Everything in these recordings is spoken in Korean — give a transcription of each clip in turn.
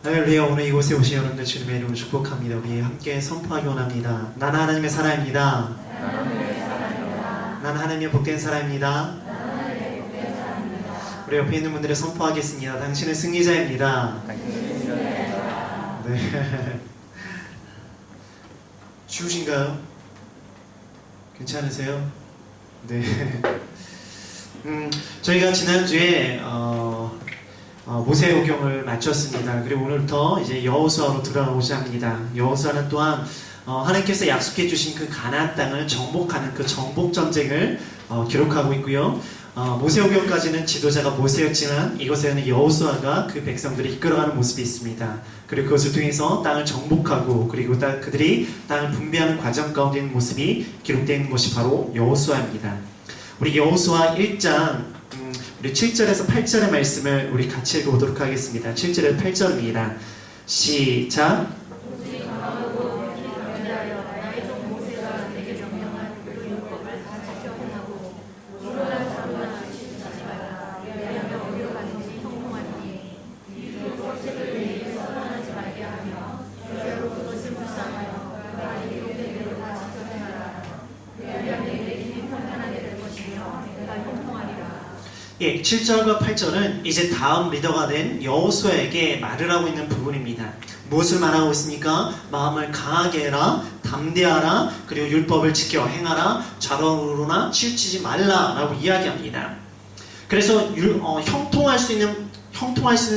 할렐루야. 오늘 이곳에 오신 여러분들 주님의 이름으로 축복합니다. 우리 함께 선포하기 원합니다. 나는 하나님의 사람입니다. 나는 하나님의 복된 사람입니다. 우리 옆에 있는 분들의 선포하겠습니다. 당신은 승리자입니다. 네. 쉬우신가요? 괜찮으세요? 네. 저희가 지난주에 모세오경을 마쳤습니다. 그리고 오늘부터 이제 여호수아로 들어가고자 합니다. 여호수아는 또한 하나님께서 약속해 주신 그 가나안 땅을 정복하는 그 정복 전쟁을 기록하고 있고요. 모세오경까지는 지도자가 모세였지만 이곳에는 여호수아가 그 백성들을 이끌어가는 모습이 있습니다. 그리고 그것을 통해서 땅을 정복하고 그리고 그들이 땅을 분배하는 과정 가운데 있는 모습이 기록되어 있는 것이 바로 여호수아입니다. 우리 여호수아 1장 우리 7절에서 8절의 말씀을 우리 같이 읽어보도록 하겠습니다. 7절에서 8절입니다. 시작! 예, 7절과 8절은 이제 다음 리더가 된 여호수아에게 말을 하고 있는 부분입니다. 무엇을 말하고 있습니까? 마음을 강하게 해라, 담대하라, 그리고 율법을 지켜 행하라, 좌로우로나 치우치지 말라 라고 이야기합니다. 그래서 형통할 수 있는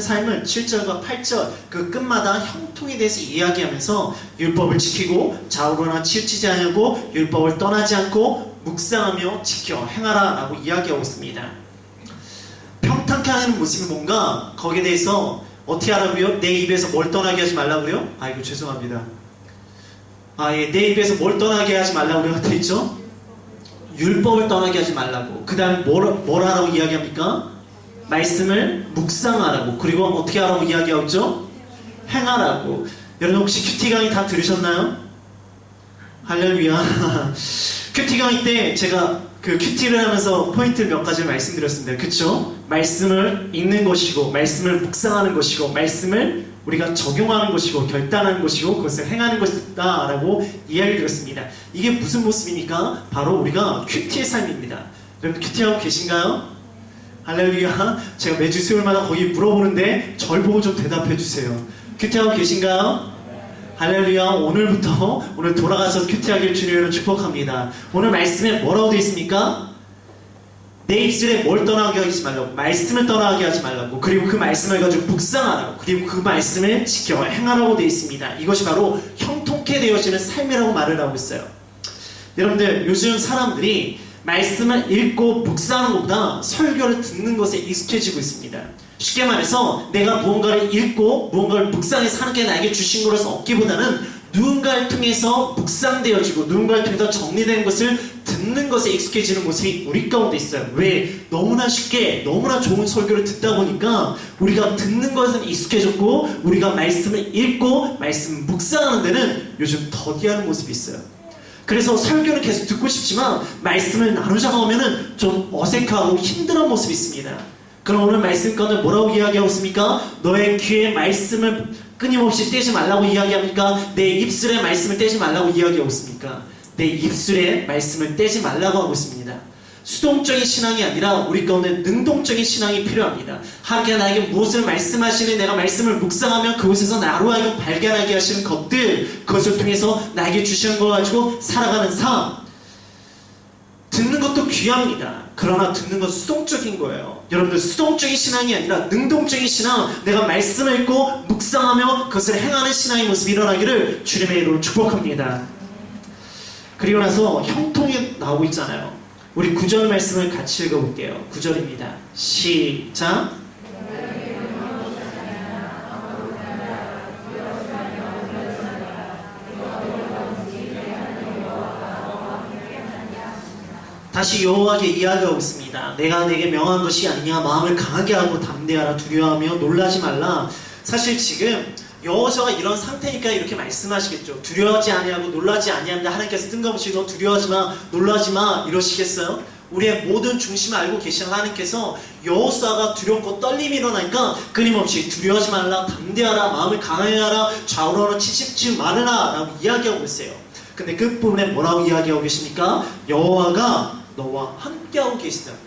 삶을 7절과 8절 그 끝마다 형통에 대해서 이야기하면서 율법을 지키고 좌우로나 치우치지 않고 율법을 떠나지 않고 묵상하며 지켜 행하라 라고 이야기하고 있습니다. 평탄케 하는 모습이 뭔가 거기에 대해서 어떻게 하라고요? 내 입에서 뭘 떠나게 하지 말라고요? 아이고 죄송합니다. 예, 내 입에서 뭘 떠나게 하지 말라고요? 되어 있죠? 율법을 떠나게 하지 말라고. 그 다음에 뭘 하라고 이야기합니까? 말씀을 묵상하라고. 그리고 어떻게 하라고 이야기하고 있죠? 행하라고. 여러분 혹시 큐티 강의 다 들으셨나요? 할렐루야. 큐티 강의 때 제가 그 큐티를 하면서 포인트를 몇 가지를 말씀드렸습니다. 그쵸? 말씀을 읽는 것이고 말씀을 묵상하는 것이고 말씀을 우리가 적용하는 것이고 결단하는 것이고 그것을 행하는 것이다 라고 이야기를 드렸습니다. 이게 무슨 모습입니까? 바로 우리가 큐티의 삶입니다. 여러분 큐티하고 계신가요? 할렐루야. 제가 매주 수요일마다 거기 물어보는데 절 보고 좀 대답해 주세요. 큐티하고 계신가요? 할렐루야. 오늘 돌아가서 큐티하기를 주님으로 축복합니다. 오늘 말씀에 뭐라고 되어 있습니까? 내 입술에 뭘 떠나게 하지 말라고, 말씀을 떠나게 하지 말라고, 그리고 그 말씀을 가지고 묵상하라고, 그리고 그 말씀을 지켜 행하라고 되어 있습니다. 이것이 바로 형통케 되어지는 삶이라고 말을 하고 있어요. 여러분들 요즘 사람들이 말씀을 읽고 묵상하는 것보다 설교를 듣는 것에 익숙해지고 있습니다. 쉽게 말해서 내가 무언가를 읽고 무언가를 묵상해서 하나님께 나에게 주신 것을 얻기보다는 누군가를 통해서 묵상되어지고 누군가를 통해서 정리된 것을 듣는 것에 익숙해지는 모습이 우리 가운데 있어요. 왜? 너무나 쉽게 너무나 좋은 설교를 듣다 보니까 우리가 듣는 것은 익숙해졌고 우리가 말씀을 읽고 말씀 묵상하는 데는 요즘 더디하는 모습이 있어요. 그래서 설교를 계속 듣고 싶지만 말씀을 나누자고 하면은 좀 어색하고 힘들어하는 모습이 있습니다. 그럼 오늘 말씀 가운데 뭐라고 이야기하고 있습니까? 너의 귀에 말씀을 끊임없이 떼지 말라고 이야기합니까? 내 입술에 말씀을 떼지 말라고 이야기하고 있습니까? 내 입술에 말씀을 떼지 말라고 하고 있습니다. 수동적인 신앙이 아니라 우리 가운데 능동적인 신앙이 필요합니다. 하나님께서 나에게 무엇을 말씀하시는 내가 말씀을 묵상하면 그곳에서 나로 하여금 발견하게 하시는 것들 그것을 통해서 나에게 주시는 걸 가지고 살아가는 삶 듣는 것도 귀합니다. 그러나 듣는 건 수동적인 거예요. 여러분들 수동적인 신앙이 아니라 능동적인 신앙 내가 말씀을 읽고 묵상하며 그것을 행하는 신앙의 모습이 일어나기를 주님의 이름으로 축복합니다. 그리고 나서 형통이 나오고 있잖아요. 우리 9절 말씀을 같이 읽어볼게요. 9절입니다. 시작! 다시 여호와께 이야기하고 있습니다. 내가 내게 명한 것이 아니냐 마음을 강하게 하고 담대하라 두려워하며 놀라지 말라. 사실 지금 여호수아가 이런 상태니까 이렇게 말씀하시겠죠. 두려워하지 아니하고 놀라지 아니한다. 하나님께서 뜬금없이 너 두려워하지 마, 놀라지 마 이러시겠어요? 우리의 모든 중심을 알고 계신 하나님께서 여호수아가 두렵고 떨림이 일어나니까 끊임없이 두려워하지 말라, 담대하라, 마음을 강하게 하라, 좌우로는 치십지 말으라 라고 이야기하고 있어요. 근데 끝부분에 뭐라고 이야기하고 계십니까? 여호와가 너와 함께하고 계시다고.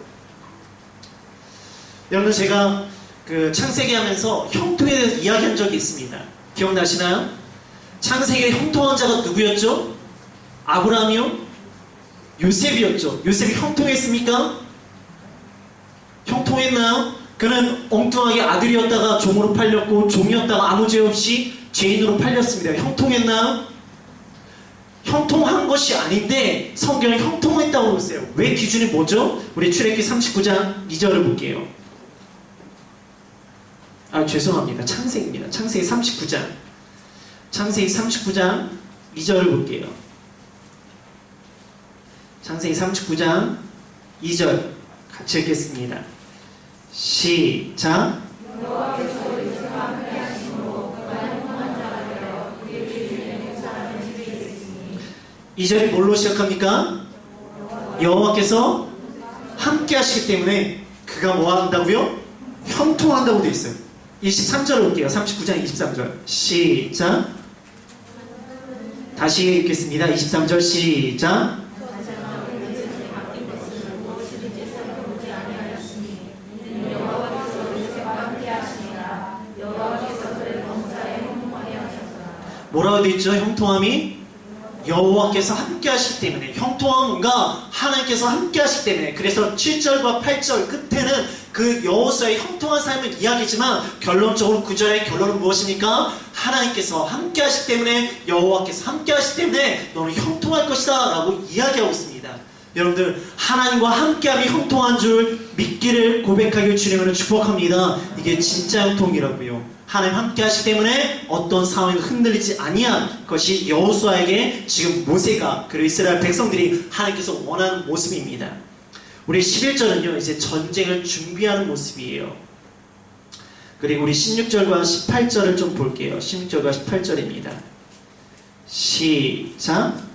여러분, 제가 그 창세기 하면서 형통에 대해서 이야기한 적이 있습니다. 기억나시나요? 창세기의 형통한 자가 누구였죠? 아브라함이요? 요셉이었죠. 요셉이 형통했습니까? 형통했나요? 그는 엉뚱하게 아들이었다가 종으로 팔렸고 종이었다가 아무 죄 없이 죄인으로 팔렸습니다. 형통했나요? 형통한 것이 아닌데 성경은 형통했다고 그랬어요. 왜 기준이 뭐죠? 우리 출애굽기 39장 2절을 볼게요. 죄송합니다. 창세기입니다. 창세기 39장. 창세기 39장 2절을 볼게요. 창세기 39장 2절 같이 읽겠습니다. 시작. 2절이 뭘로 시작합니까? 여호와께서 함께 하시기 때문에 그가 뭐 한다고요? 형통한다고 되어 있어요. 23절 볼게요. 39장 23절 시작. 다시 읽겠습니다. 23절 시작. 뭐라고 되어 있죠? 형통함이 여호와께서 함께 하시기 때문에, 형통함은 뭔가 하나님께서 함께 하시기 때문에. 그래서 7절과 8절 끝에는 그 여호수아의 형통한 삶을 이야기지만 결론적으로 9절의 결론은 무엇입니까? 하나님께서 함께 하시기 때문에, 여호와께서 함께 하시기 때문에 너는 형통할 것이다 라고 이야기하고 있습니다. 여러분들, 하나님과 함께함이 형통한 줄 믿기를 고백하길 주님으로 축복합니다. 이게 진짜 형통이라고요. 하나님 함께 하시기 때문에 어떤 상황이 흔들리지 아니한 것이 여호수아에게 지금 모세가, 그리고 이스라엘 백성들이 하나님께서 원하는 모습입니다. 우리 11절은요 이제 전쟁을 준비하는 모습이에요. 그리고 우리 16절과 18절을 좀 볼게요. 16절과 18절입니다. 시작.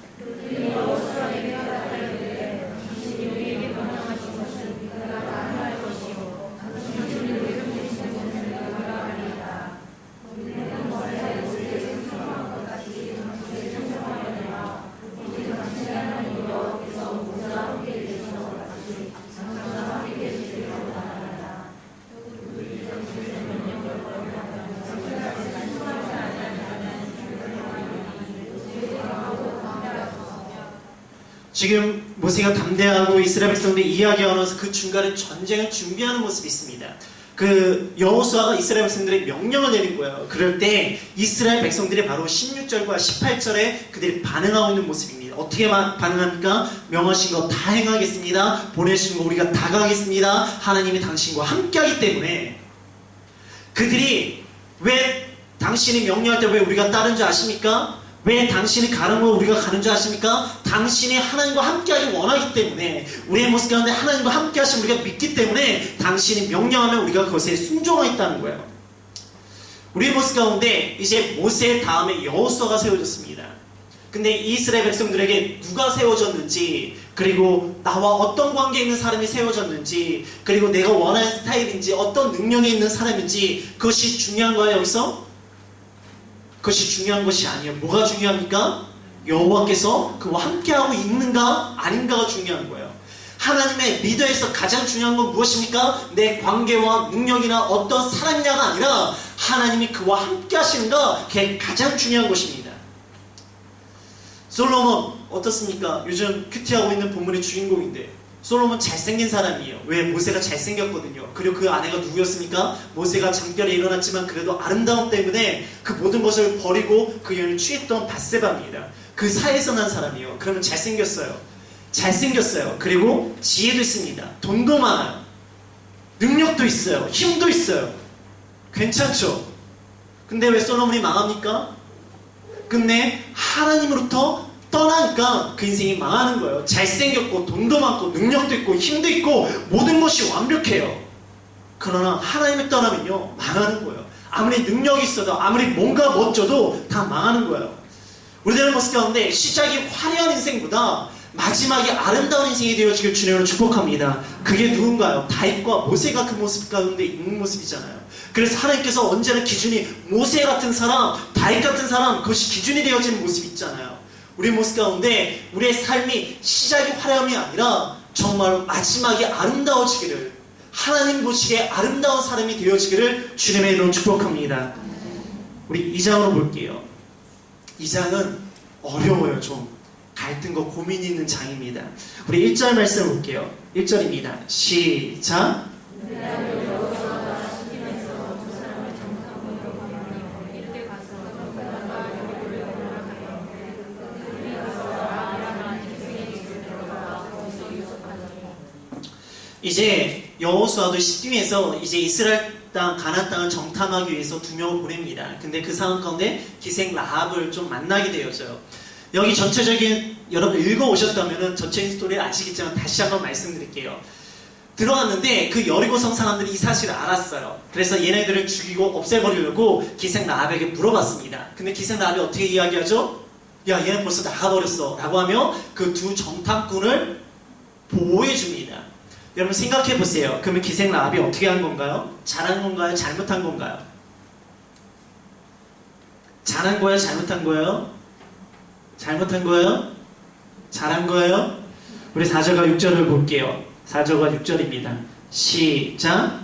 지금 모세가 담대하고 이스라엘 백성들이 이야기하면서 그 중간에 전쟁을 준비하는 모습이 있습니다. 그 여호수아가 이스라엘 백성들의 명령을 내린 거예요. 그럴 때 이스라엘 백성들이 바로 16절과 18절에 그들이 반응하고 있는 모습입니다. 어떻게 반응합니까? 명하신 거 다 행하겠습니다. 보내신 거 우리가 다 가겠습니다. 하나님이 당신과 함께하기 때문에. 그들이 왜 당신이 명령할 때 왜 우리가 따른 줄 아십니까? 왜 당신이 가는 걸 우리가 가는 줄 아십니까? 당신이 하나님과 함께하기 원하기 때문에, 우리의 모습 가운데 하나님과 함께하시면 우리가 믿기 때문에 당신이 명령하면 우리가 그것에 순종하겠다는 거예요. 우리의 모습 가운데 이제 모세 다음에 여호수아가 세워졌습니다. 근데 이스라엘 백성들에게 누가 세워졌는지, 그리고 나와 어떤 관계에 있는 사람이 세워졌는지, 그리고 내가 원하는 스타일인지, 어떤 능력이 있는 사람인지, 그것이 중요한 거예요. 여기서 그것이 중요한 것이 아니에요. 뭐가 중요합니까? 여호와께서 그와 함께하고 있는가 아닌가가 중요한 거예요. 하나님의 리더에서 가장 중요한 건 무엇입니까? 내 관계와 능력이나 어떤 사람이냐가 아니라 하나님이 그와 함께 하시는가, 그게 가장 중요한 것입니다. 솔로몬 어떻습니까? 요즘 큐티하고 있는 본문의 주인공인데, 솔로몬 잘생긴 사람이에요. 왜? 모세가 잘생겼거든요. 그리고 그 아내가 누구였습니까? 모세가 잠결에 일어났지만 그래도 아름다움 때문에 그 모든 것을 버리고 그 여인을 취했던 밧세바입니다. 그 사이에서 난 사람이에요. 그러면 잘생겼어요. 그리고 지혜도 있습니다. 돈도 많아요. 능력도 있어요. 힘도 있어요. 괜찮죠? 근데 왜 솔로몬이 망합니까? 근데 하나님으로부터 떠나니까 그 인생이 망하는 거예요. 잘생겼고 돈도 많고 능력도 있고 힘도 있고 모든 것이 완벽해요. 그러나 하나님을 떠나면요 망하는 거예요. 아무리 능력이 있어도 아무리 뭔가 멋져도 다 망하는 거예요. 우리들의 모습 가운데 시작이 화려한 인생보다 마지막에 아름다운 인생이 되어지길 주님으로 축복합니다. 그게 누군가요? 다윗과 모세가 그 모습 가운데 있는 모습이잖아요. 그래서 하나님께서 언제나 기준이 모세 같은 사람, 다윗 같은 사람, 그것이 기준이 되어지는 모습이 있잖아요. 우리 모습 가운데 우리의 삶이 시작이 화려함이 아니라 정말 마지막에 아름다워지기를, 하나님 보시기에 아름다운 사람이 되어지기를 주님의 이름으로 축복합니다. 우리 2장으로 볼게요. 2장은 어려워요. 좀 갈등과 고민이 있는 장입니다. 우리 1절 말씀 볼게요. 1절입니다. 시작. 이제 여호수아도 시딤에서 이제 이스라엘 땅 가나안 땅을 정탐하기 위해서 2명을 보냅니다. 근데 그 상황 가운데 기생 라합을 좀 만나게 되어져요. 여기 전체적인 여러분 읽어오셨다면은 전체적인 스토리를 아시겠지만 다시 한번 말씀드릴게요. 들어갔는데 그 여리고성 사람들이 이 사실을 알았어요. 그래서 얘네들을 죽이고 없애버리려고 기생 라합에게 물어봤습니다. 근데 기생 라합이 어떻게 이야기하죠? 야, 얘는 벌써 나가버렸어 라고 하며 그 두 정탐꾼을 보호해줍니다. 여러분 생각해보세요. 그러면 기생 라합이 어떻게 한 건가요? 잘한 건가요? 잘못한 건가요? 잘한 거예요? 잘못한 거예요? 잘못한 거예요? 잘한 거예요? 우리 4절과 6절을 볼게요. 4절과 6절입니다. 시작.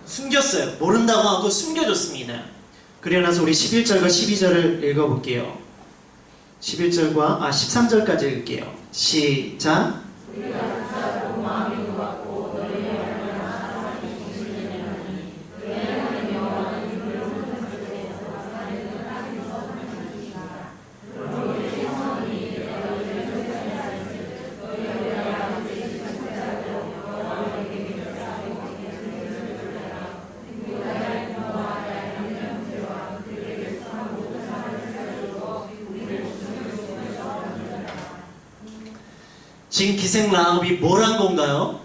숨겼어요. 모른다고 하고 숨겨줬습니다. 그리고 나서 우리 11절과 12절을 읽어볼게요. 13절까지 읽을게요. 시작. 지금 기생 라합이 뭘 한 건가요?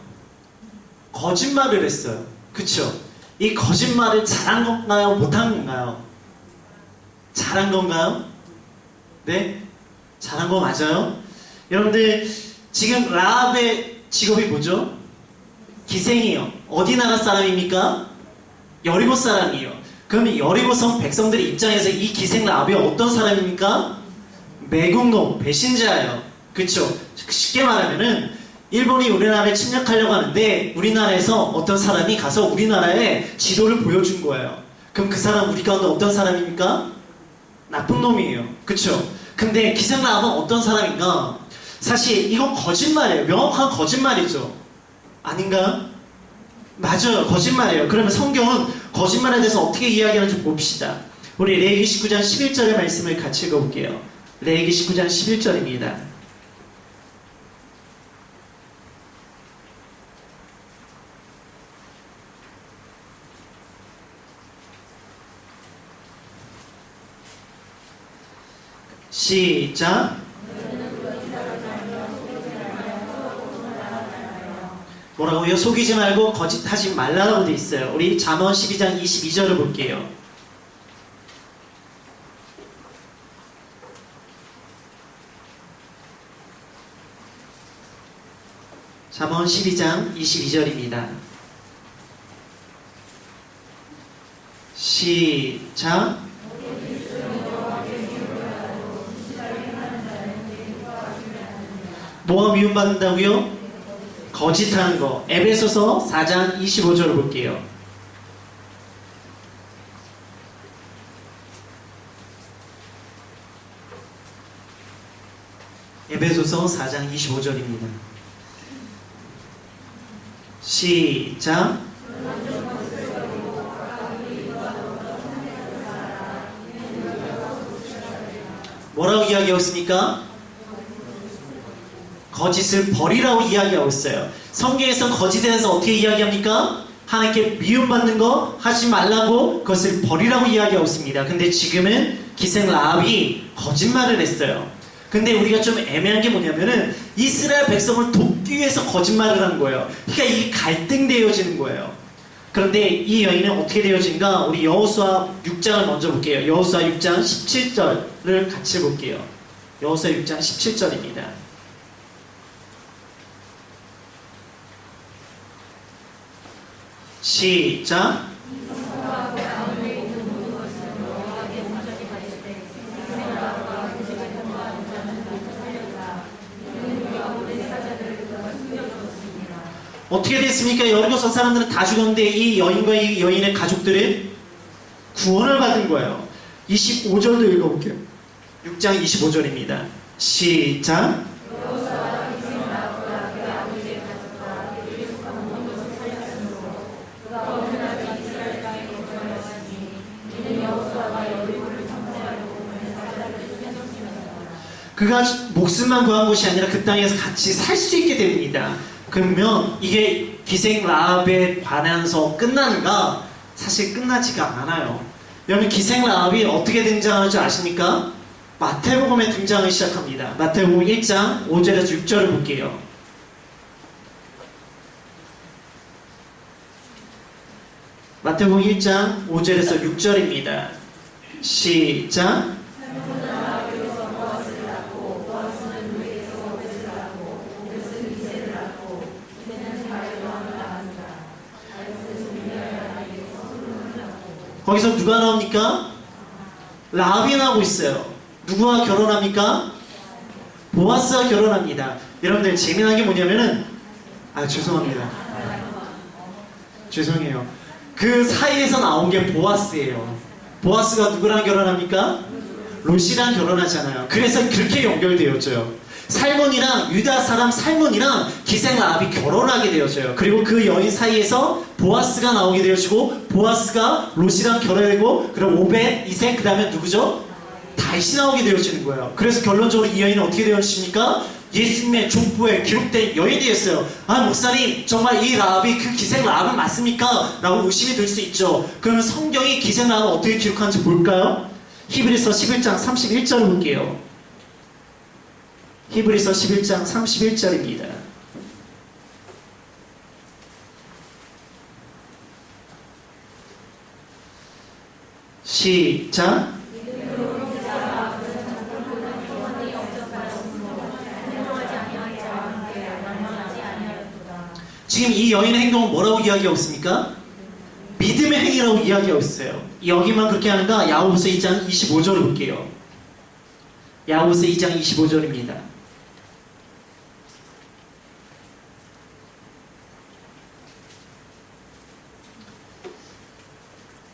거짓말을 했어요. 그쵸? 이 거짓말을 잘한 건가요? 못한 건가요? 잘한 건가요? 네? 잘한 거 맞아요? 여러분들 지금 라합의 직업이 뭐죠? 기생이에요. 어디 나라 사람입니까? 여리고 사람이에요. 그러면 여리고성 백성들의 입장에서 이 기생 라합이 어떤 사람입니까? 매국노, 배신자예요. 그쵸? 쉽게 말하면은 일본이 우리나라에 침략하려고 하는데 우리나라에서 어떤 사람이 가서 우리나라의 지도를 보여준 거예요. 그럼 그 사람 우리 가운데 어떤 사람입니까? 나쁜 놈이에요. 그쵸? 근데 기생 라합은 어떤 사람인가? 사실 이건 거짓말이에요. 명확한 거짓말이죠. 아닌가요? 맞아요. 거짓말이에요. 그러면 성경은 거짓말에 대해서 어떻게 이야기하는지 봅시다. 우리 레위기 19장 11절의 말씀을 같이 읽어볼게요. 레위기 19장 11절입니다. 시작. 뭐라고요? 속이지 말고 거짓하지 말라라고 돼 있어요. 우리 잠언 12장 22절을 볼게요. 잠언 12장 22절입니다. 시작. 뭐가 미움받는다고요? 거짓하는 거. 에베소서 4장 25절을 볼게요. 에베소서 4장 25절입니다. 시작. 뭐라고 이야기하고 있습니까? 거짓을 버리라고 이야기하고 있어요. 성경에서 거짓에 대해서 어떻게 이야기합니까? 하나님께 미움받는 거 하지 말라고 그것을 버리라고 이야기하고 있습니다. 근데 지금은 기생 라합이 거짓말을 했어요. 근데 우리가 좀 애매한 게 뭐냐면은 이스라엘 백성을 돕기 위해서 거짓말을 한 거예요. 그러니까 이게 갈등되어지는 거예요. 그런데 이 여인은 어떻게 되어진가? 우리 여호수아 6장을 먼저 볼게요. 여호수아 6장 17절을 같이 볼게요. 여호수아 6장 17절입니다. 시작. 어떻게 됐습니까? 여리고성 사람들은 다 죽었는데 이 여인과 이 여인의 가족들은 구원을 받은 거예요. 25절도 읽어볼게요. 6장 25절입니다. 시작. 그가 목숨만 구한 것이 아니라 그 땅에서 같이 살 수 있게 됩니다. 그러면 이게 기생 라합에 관해서 끝나는가? 사실 끝나지가 않아요. 여러분 기생 라합이 어떻게 등장하는 줄 아십니까? 마태복음에 등장을 시작합니다. 마태복음 1장 5절에서 6절을 볼게요. 마태복음 1장 5절에서 6절입니다. 시작. 거기서 누가 나옵니까? 라합이 나오고 있어요. 누구와 결혼합니까? 보아스와 결혼합니다. 여러분들 재미난 게 뭐냐면은 죄송합니다. 죄송해요. 그 사이에서 나온 게 보아스예요. 보아스가 누구랑 결혼합니까? 롯이랑 결혼하잖아요. 그래서 그렇게 연결되어져요. 살몬이랑 유다 사람 살몬이랑 기생 라합이 결혼하게 되어져요. 그리고 그 여인 사이에서 보아스가 나오게 되어지고 보아스가 롯이랑 결혼하고 그럼 오벳, 이색 그 다음에 누구죠? 다윗이 나오게 되어지는 거예요. 그래서 결론적으로 이 여인은 어떻게 되어집니까? 예수님의 족보에 기록된 여인이었어요. 목사님 정말 이 라합이 그 기생 라합은 맞습니까? 라고 의심이 들 수 있죠. 그러면 성경이 기생 라합을 어떻게 기록하는지 볼까요? 히브리서 11장 31절을 볼게요. 히브리서 11장 31절입니다. 시작. 지금 이 여인의 행동은 뭐라고 이야기하고 있습니까? 믿음의 행위라고 이야기하고 있어요. 여기만 그렇게 하는가? 야고보서 2장 25절을 볼게요. 야고보서 2장 25절입니다.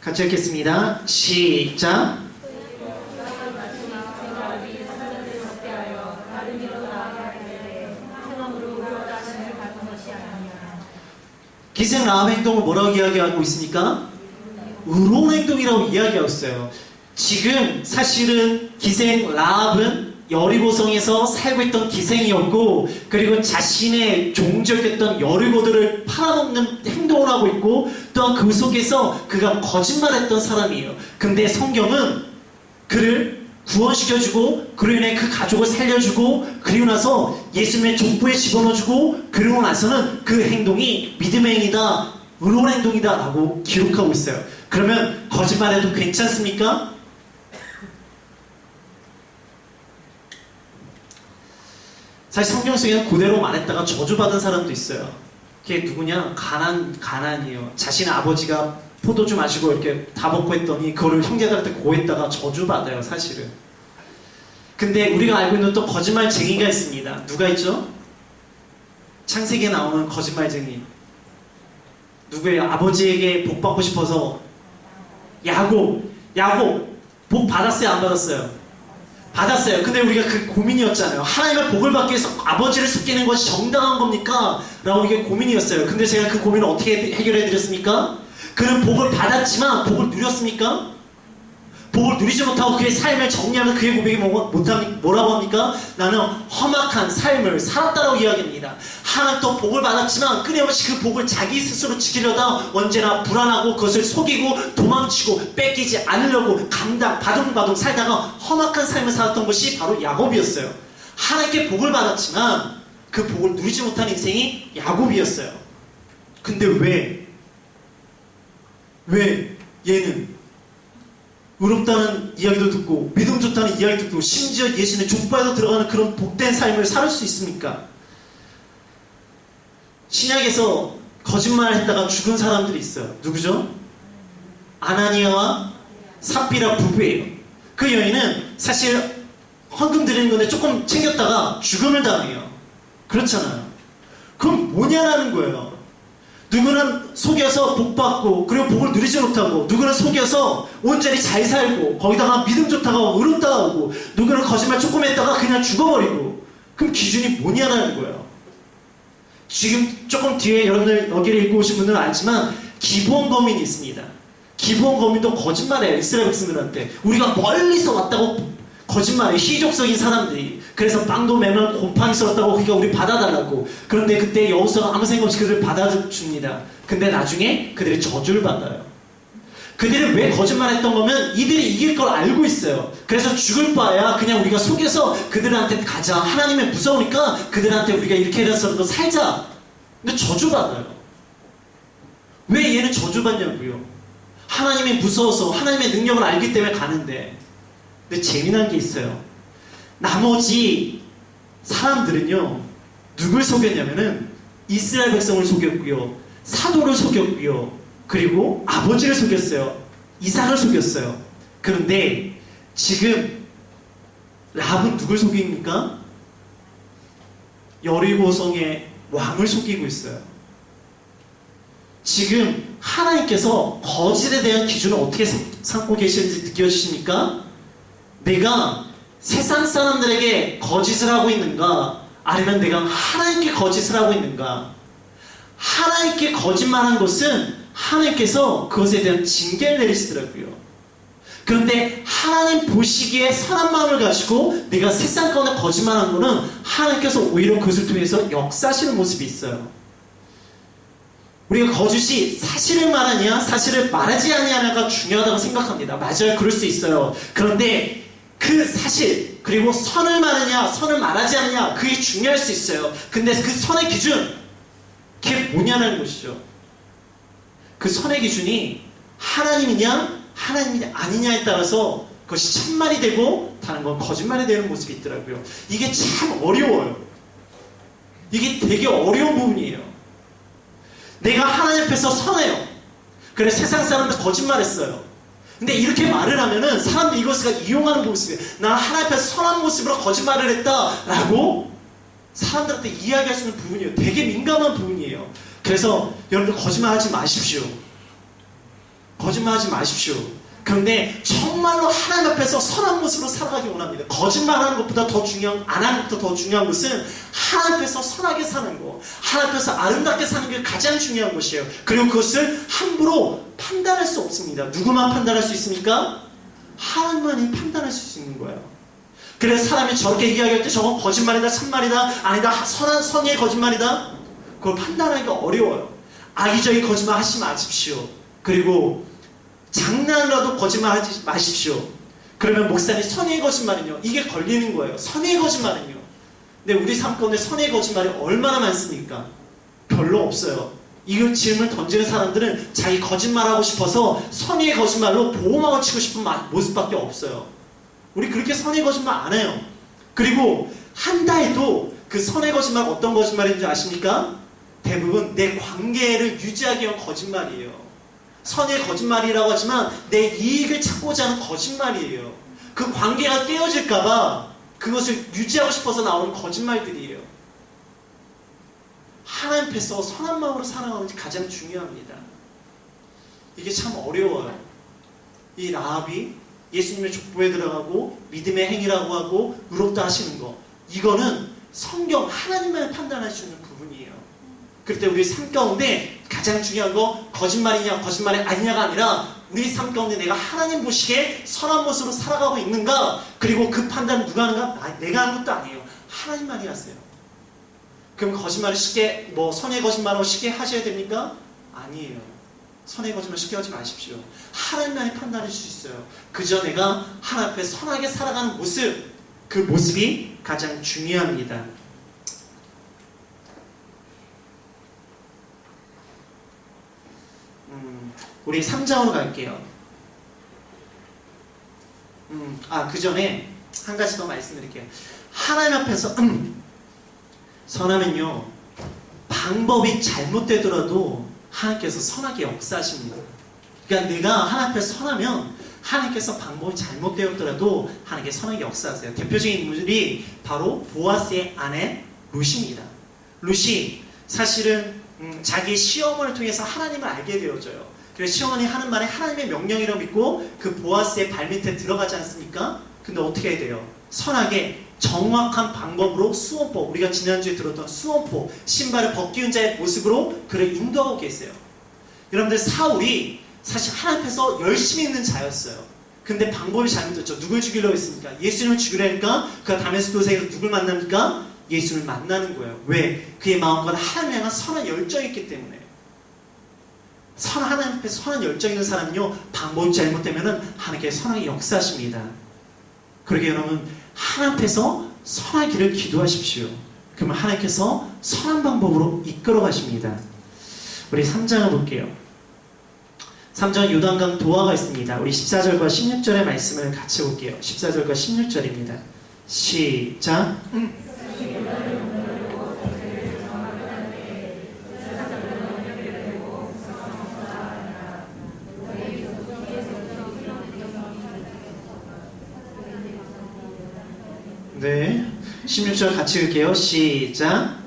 같이 읽겠습니다. 시작. 기생 라합 행동을 뭐라고 이야기하고 있습니까? 의로운 행동이라고 이야기하고 있어요. 지금 사실은 기생 라합은 여리고성에서 살고 있던 기생이었고 그리고 자신의 종족이었던 여리고들을 팔아먹는 행동을 하고 있고 또한 그 속에서 그가 거짓말했던 사람이에요. 근데 성경은 그를 구원시켜주고 그로 인해 그 가족을 살려주고 그리고 나서 예수님의 족보에 집어넣어주고 그리고 나서는 그 행동이 믿음의 행위다 의로운 행동이다 라고 기록하고 있어요. 그러면 거짓말해도 괜찮습니까? 사실 성경 속에는 그대로 말했다가 저주받은 사람도 있어요. 그게 누구냐? 가난이에요. 자신의 아버지가 포도주 마시고 이렇게 다 먹고 했더니 그거를 형제들한테 고했다가 저주받아요, 사실은. 근데 우리가 알고 있는 또 거짓말쟁이가 있습니다. 누가 있죠? 창세기에 나오는 거짓말쟁이. 누구예요? 아버지에게 복 받고 싶어서 야곱 복 받았어요? 안 받았어요? 받았어요. 근데 우리가 그 고민이었잖아요. 하나님의 복을 받기 위해서 아버지를 숨기는 것이 정당한 겁니까? 라고 이게 고민이었어요. 근데 제가 그 고민을 어떻게 해결해 드렸습니까? 그는 복을 받았지만 복을 누렸습니까? 복을 누리지 못하고 그의 삶을 정리하면 그의 고백이 뭐라고 합니까? 나는 험악한 삶을 살았다라고 이야기합니다. 하나님 또 복을 받았지만 끊임없이 그 복을 자기 스스로 지키려다 언제나 불안하고 그것을 속이고 도망치고 뺏기지 않으려고 바둥바둥 살다가 험악한 삶을 살았던 것이 바로 야곱이었어요. 하나님께 복을 받았지만 그 복을 누리지 못한 인생이 야곱이었어요. 근데 왜 얘는 의롭다는 이야기도 듣고 믿음 좋다는 이야기도 듣고 심지어 예수님의 족발도 들어가는 그런 복된 삶을 살 수 있습니까? 신약에서 거짓말을 했다가 죽은 사람들이 있어요. 누구죠? 아나니아와 삽비라 부부예요. 그 여인은 사실 헌금 드리는 건데 조금 챙겼다가 죽음을 당해요. 그렇잖아요. 그럼 뭐냐라는 거예요. 누구는 속여서 복 받고 그리고 복을 누리지 못하고, 누구는 속여서 온전히 잘 살고 거기다가 믿음 좋다고 의롭다 하고, 누구는 거짓말 조금 했다가 그냥 죽어버리고. 그럼 기준이 뭐냐라는 거예요. 지금 조금 뒤에 여러분들 여기를 읽고 오신 분들은 알지만 기브온 거민이 있습니다. 기브온 거민도 거짓말해요. 이스라엘 백성들한테 우리가 멀리서 왔다고 거짓말해. 희족적인 사람들이. 그래서 빵도 매면 곰팡이 썰었다고 그러니까 우리 받아달라고. 그런데 그때 여호수아가 아무 생각 없이 그들을 받아줍니다. 근데 나중에 그들이 저주를 받아요. 그들이 왜 거짓말했던 거면 이들이 이길 걸 알고 있어요. 그래서 죽을 바에야 그냥 우리가 속여서 그들한테 가자. 하나님이 무서우니까 그들한테 우리가 이렇게 해서라도 살자. 근데 저주받아요. 왜 얘는 저주받냐고요. 하나님이 무서워서 하나님의 능력을 알기 때문에 가는데. 근데 재미난 게 있어요. 나머지 사람들은요, 누굴 속였냐면은 이스라엘 백성을 속였고요, 사도를 속였고요, 그리고 아버지를 속였어요. 이삭을 속였어요. 그런데 지금 라합은 누굴 속입니까? 여리고성의 왕을 속이고 있어요. 지금 하나님께서 거짓에 대한 기준을 어떻게 삼고 계시는지 느껴지십니까? 내가 세상 사람들에게 거짓을 하고 있는가, 아니면 내가 하나님께 거짓을 하고 있는가? 하나님께 거짓말한 것은 하나님께서 그것에 대한 징계를 내리시더라고요. 그런데 하나님 보시기에 선한 마음을 가지고 내가 세상 가운데 거짓말한 거는 하나님께서 오히려 그것을 통해서 역사하시는 모습이 있어요. 우리가 거짓이 사실을 말하냐 사실을 말하지 아니하냐가 중요하다고 생각합니다. 맞아요. 그럴 수 있어요. 그런데 그 사실, 그리고 선을 말하냐 선을 말하지 않느냐, 그게 중요할 수 있어요. 근데 그 선의 기준, 그게 뭐냐는 것이죠. 그 선의 기준이 하나님이냐 하나님이 아니냐에 따라서 그것이 참말이 되고 다른 건 거짓말이 되는 모습이 있더라고요. 이게 참 어려워요. 이게 되게 어려운 부분이에요. 내가 하나님 앞에서 선해요. 그래 세상 사람들 거짓말했어요. 근데 이렇게 말을 하면은 사람들이 이것을 이용하는 모습이에요. 나는 하나님 앞에서 선한 모습으로 거짓말을 했다라고 사람들한테 이야기할 수 있는 부분이에요. 되게 민감한 부분이에요. 그래서 여러분들 거짓말하지 마십시오. 거짓말하지 마십시오. 그런데 정말로 하나님 앞에서 선한 모습으로 살아가기 원합니다. 거짓말하는 것보다 더 중요한, 안 하는 것보다 더 중요한 것은 하나님 앞에서 선하게 사는 거, 하나님 앞에서 아름답게 사는 게 가장 중요한 것이에요. 그리고 그것을 함부로 판단할 수 없습니다. 누구만 판단할 수 있습니까? 하나님만이 판단할 수 있는 거예요. 그래서 사람이 저렇게 이야기할 때 저건 거짓말이다, 참말이다, 아니다, 선의 거짓말이다, 그걸 판단하기가 어려워요. 악의적인 거짓말 하지 마십시오. 그리고 장난이라도 거짓말하지 마십시오. 그러면 목사님 선의 거짓말은요, 이게 걸리는 거예요. 선의 거짓말은요. 근데 우리 삶 가운데 선의 거짓말이 얼마나 많습니까? 별로 없어요. 이 질문을 던지는 사람들은 자기 거짓말하고 싶어서 선의 거짓말로 보호막을 치고 싶은 모습밖에 없어요. 우리 그렇게 선의 거짓말 안 해요. 그리고 한다 해도 그 선의 거짓말 어떤 거짓말인지 아십니까? 대부분 내 관계를 유지하기 위한 거짓말이에요. 선의 거짓말이라고 하지만 내 이익을 찾고자 하는 거짓말이에요. 그 관계가 깨어질까봐 그것을 유지하고 싶어서 나오는 거짓말들이에요. 하나님 앞에서 선한 마음으로 살아가는 것이 가장 중요합니다. 이게 참 어려워요. 이 라합이 예수님의 족보에 들어가고 믿음의 행위라고 하고 의롭다 하시는 거, 이거는 성경 하나님만 판단할 수 있는 부분이에요. 그럴 때 우리 삶 가운데 가장 중요한 거 거짓말이냐 거짓말이 아니냐가 아니라 우리 삶 가운데 내가 하나님 보시기에 선한 모습으로 살아가고 있는가, 그리고 그 판단은 누가 하는가? 내가 하는 것도 아니에요. 하나님만이 하세요. 그럼 거짓말을 쉽게 선의 거짓말을 쉽게 하셔야 됩니까? 아니에요. 선의 거짓말 쉽게 하지 마십시오. 하나님만이 판단해 주실 수 있어요. 그저 내가 하나님 앞에 선하게 살아가는 모습, 그 모습이 가장 중요합니다. 우리 3장으로 갈게요. 그 전에 한 가지 더 말씀드릴게요. 하나님 앞에서 선하면요, 방법이 잘못되더라도 하나님께서 선하게 역사하십니다. 그러니까 내가 하나님 앞에서 선하면 하나님께서 방법이 잘못되었더라도 하나님께 선하게 역사하세요. 대표적인 인물이 바로 보아스의 아내 룻입니다. 룻이 사실은 자기 시어머니를 통해서 하나님을 알게 되어져요. 그래서 시어머니 하는 말에 하나님의 명령이라 믿고 그 보아스의 발밑에 들어가지 않습니까? 근데 어떻게 해야 돼요? 선하게 정확한 방법으로 수원법, 우리가 지난주에 들었던 수원법, 신발을 벗기운 자의 모습으로 그를 인도하고 계세요. 여러분들, 사울이 사실 하나님 앞에서 열심히 있는 자였어요. 근데 방법이 잘못됐죠. 누굴 죽이려고 했습니까? 예수님을 죽이려니까 그가 다메스크 도상에서 누굴 만납니까? 예수님을 만나는 거예요. 왜? 그의 마음과 하나님을 향한 선한 열정이 있기 때문에. 하나님 앞에서 선한 열정 있는 사람은요, 방법이 잘못되면은 하나님께 선하게 역사하십니다. 그러게 여러분, 하나님 앞에서 선한 길을 기도하십시오. 그러면 하나님께서 선한 방법으로 이끌어 가십니다. 우리 3장을 볼게요. 3장 요단강 도화가 있습니다. 우리 14절과 16절의 말씀을 같이 볼게요. 14절과 16절입니다. 시작. 네, 16절 같이 읽을게요. 시작.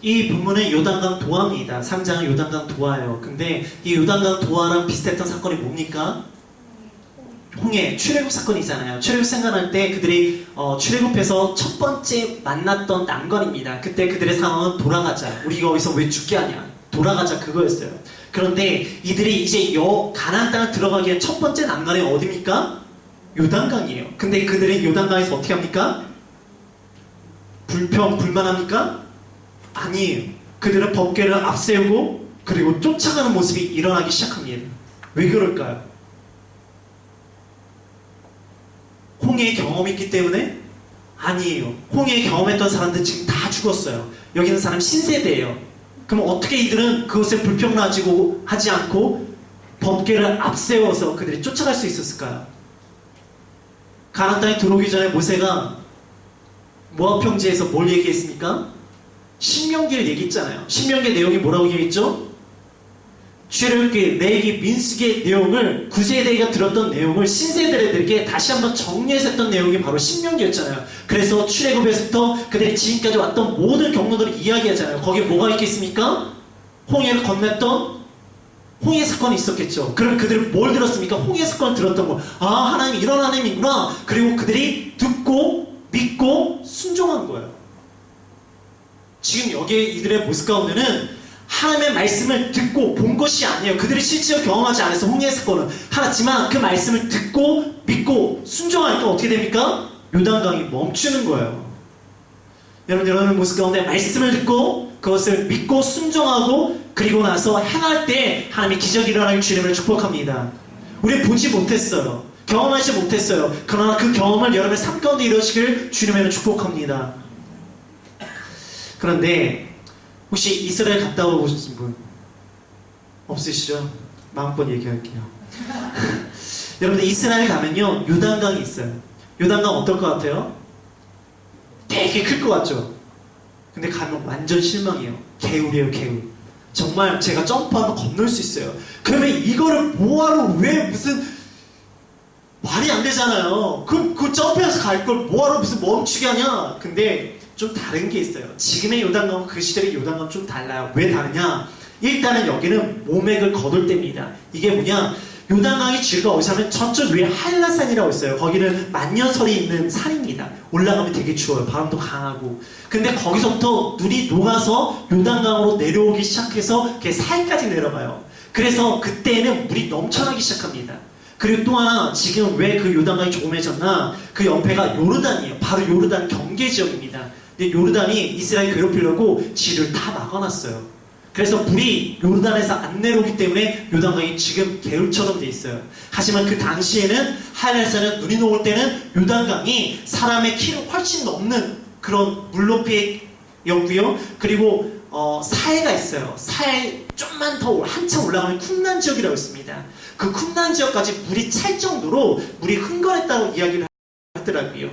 이 본문은 요단강 도화입니다. 3장은 요단강 도화예요. 근데 이 요단강 도화랑 비슷했던 사건이 뭡니까? 홍해 출애굽 사건이잖아요. 출애굽 생각할 때 그들이 출애굽해서 첫 번째 만났던 난관입니다. 그때 그들의 상황은 돌아가자. 우리가 여기서 왜 죽게 하냐? 돌아가자, 그거였어요. 그런데 이들이 이제 가나안 땅을 들어가기에 첫 번째 난관이 어디입니까? 요단강이에요. 근데 그들이 요단강에서 어떻게 합니까? 불만합니까? 아니에요. 그들은 법궤를 앞세우고 그리고 쫓아가는 모습이 일어나기 시작합니다. 왜 그럴까요? 홍해의 경험이 있기 때문에? 아니에요. 홍해의 경험했던 사람들 지금 다 죽었어요. 여기 있는 사람 신세대예요. 그럼 어떻게 이들은 그것에 불평하지 않고 법궤를 앞세워서 그들이 쫓아갈 수 있었을까요? 가나안 땅에 들어오기 전에 모세가 모압 평지에서 뭘 얘기했습니까? 신명기를 얘기했잖아요. 신명기의 내용이 뭐라고 얘기했죠? 출애굽기, 레위기, 민수기의 내용을 구세대가 들었던 내용을 신세대들에게 다시 한번 정리해서 했던 내용이 바로 신명기였잖아요. 그래서 출애굽에서부터 그들이 지금까지 왔던 모든 경로들을 이야기하잖아요. 거기에 뭐가 있겠습니까? 홍해를 건넜던 홍해 사건이 있었겠죠. 그럼 그들은 뭘 들었습니까? 홍해 사건을 들었던 거. 아, 하나님이 이런 하나님이구나. 그리고 그들이 듣고 믿고 순종한 거예요. 지금 여기에 이들의 모습 가운데는 하나님의 말씀을 듣고 본 것이 아니에요. 그들이 실제로 경험하지 않아서 홍해 사건은 하지만 그 말씀을 듣고 믿고 순종하니까 어떻게 됩니까? 요단강이 멈추는 거예요. 여러분의 모습 가운데 말씀을 듣고 그것을 믿고 순종하고 그리고 나서 행할 때 하나님의 기적이 일어나길 주님을 축복합니다. 우리는 보지 못했어요. 경험하지 못했어요. 그러나 그 경험을 여러분의 삶 가운데 이루어지길 주님을 축복합니다. 그런데 혹시 이스라엘 갔다 오고 싶으신 분 없으시죠? 마음껏 얘기할게요. 여러분들 이스라엘 가면요 요단강이 있어요. 요단강 어떨 것 같아요? 되게 클 것 같죠? 근데 가면 완전 실망이에요. 개울이에요, 개울. 정말 제가 점프하면 건널 수 있어요. 그러면 이거를 뭐하러 왜 무슨 말이 안 되잖아요. 그 점프해서 갈 걸 뭐하러 무슨 멈추게 하냐? 근데 좀 다른 게 있어요. 지금의 요단강은 그 시절의 요단강은 좀 달라요. 왜 다르냐? 일단은 여기는 모맥을 거둘 때입니다. 이게 뭐냐? 요단강의 지류가 어디서 하면 저쪽 위에 한라산이라고 있어요. 거기는 만년설이 있는 산입니다. 올라가면 되게 추워요. 바람도 강하고. 근데 거기서부터 눈이 녹아서 요단강으로 내려오기 시작해서 사해까지 내려가요. 그래서 그때는 물이 넘쳐나기 시작합니다. 그리고 또 하나, 지금 왜 그 요단강이 조금해졌나? 그 옆에가 요르단이에요. 바로 요르단 경계 지역입니다. 근데 요르단이 이스라엘 괴롭히려고 지류를 다 막아놨어요. 그래서 물이 요르단에서 안 내려오기 때문에 요단강이 지금 개울처럼 돼 있어요. 하지만 그 당시에는 하늘에서는 눈이 녹을 때는 요단강이 사람의 키를 훨씬 넘는 그런 물높이였고요. 그리고 사해가 있어요. 사해 좀만 더 한참 올라가면 쿰난 지역이라고 있습니다. 그 쿰난 지역까지 물이 찰 정도로 물이 흥건했다고 이야기를 하더라고요.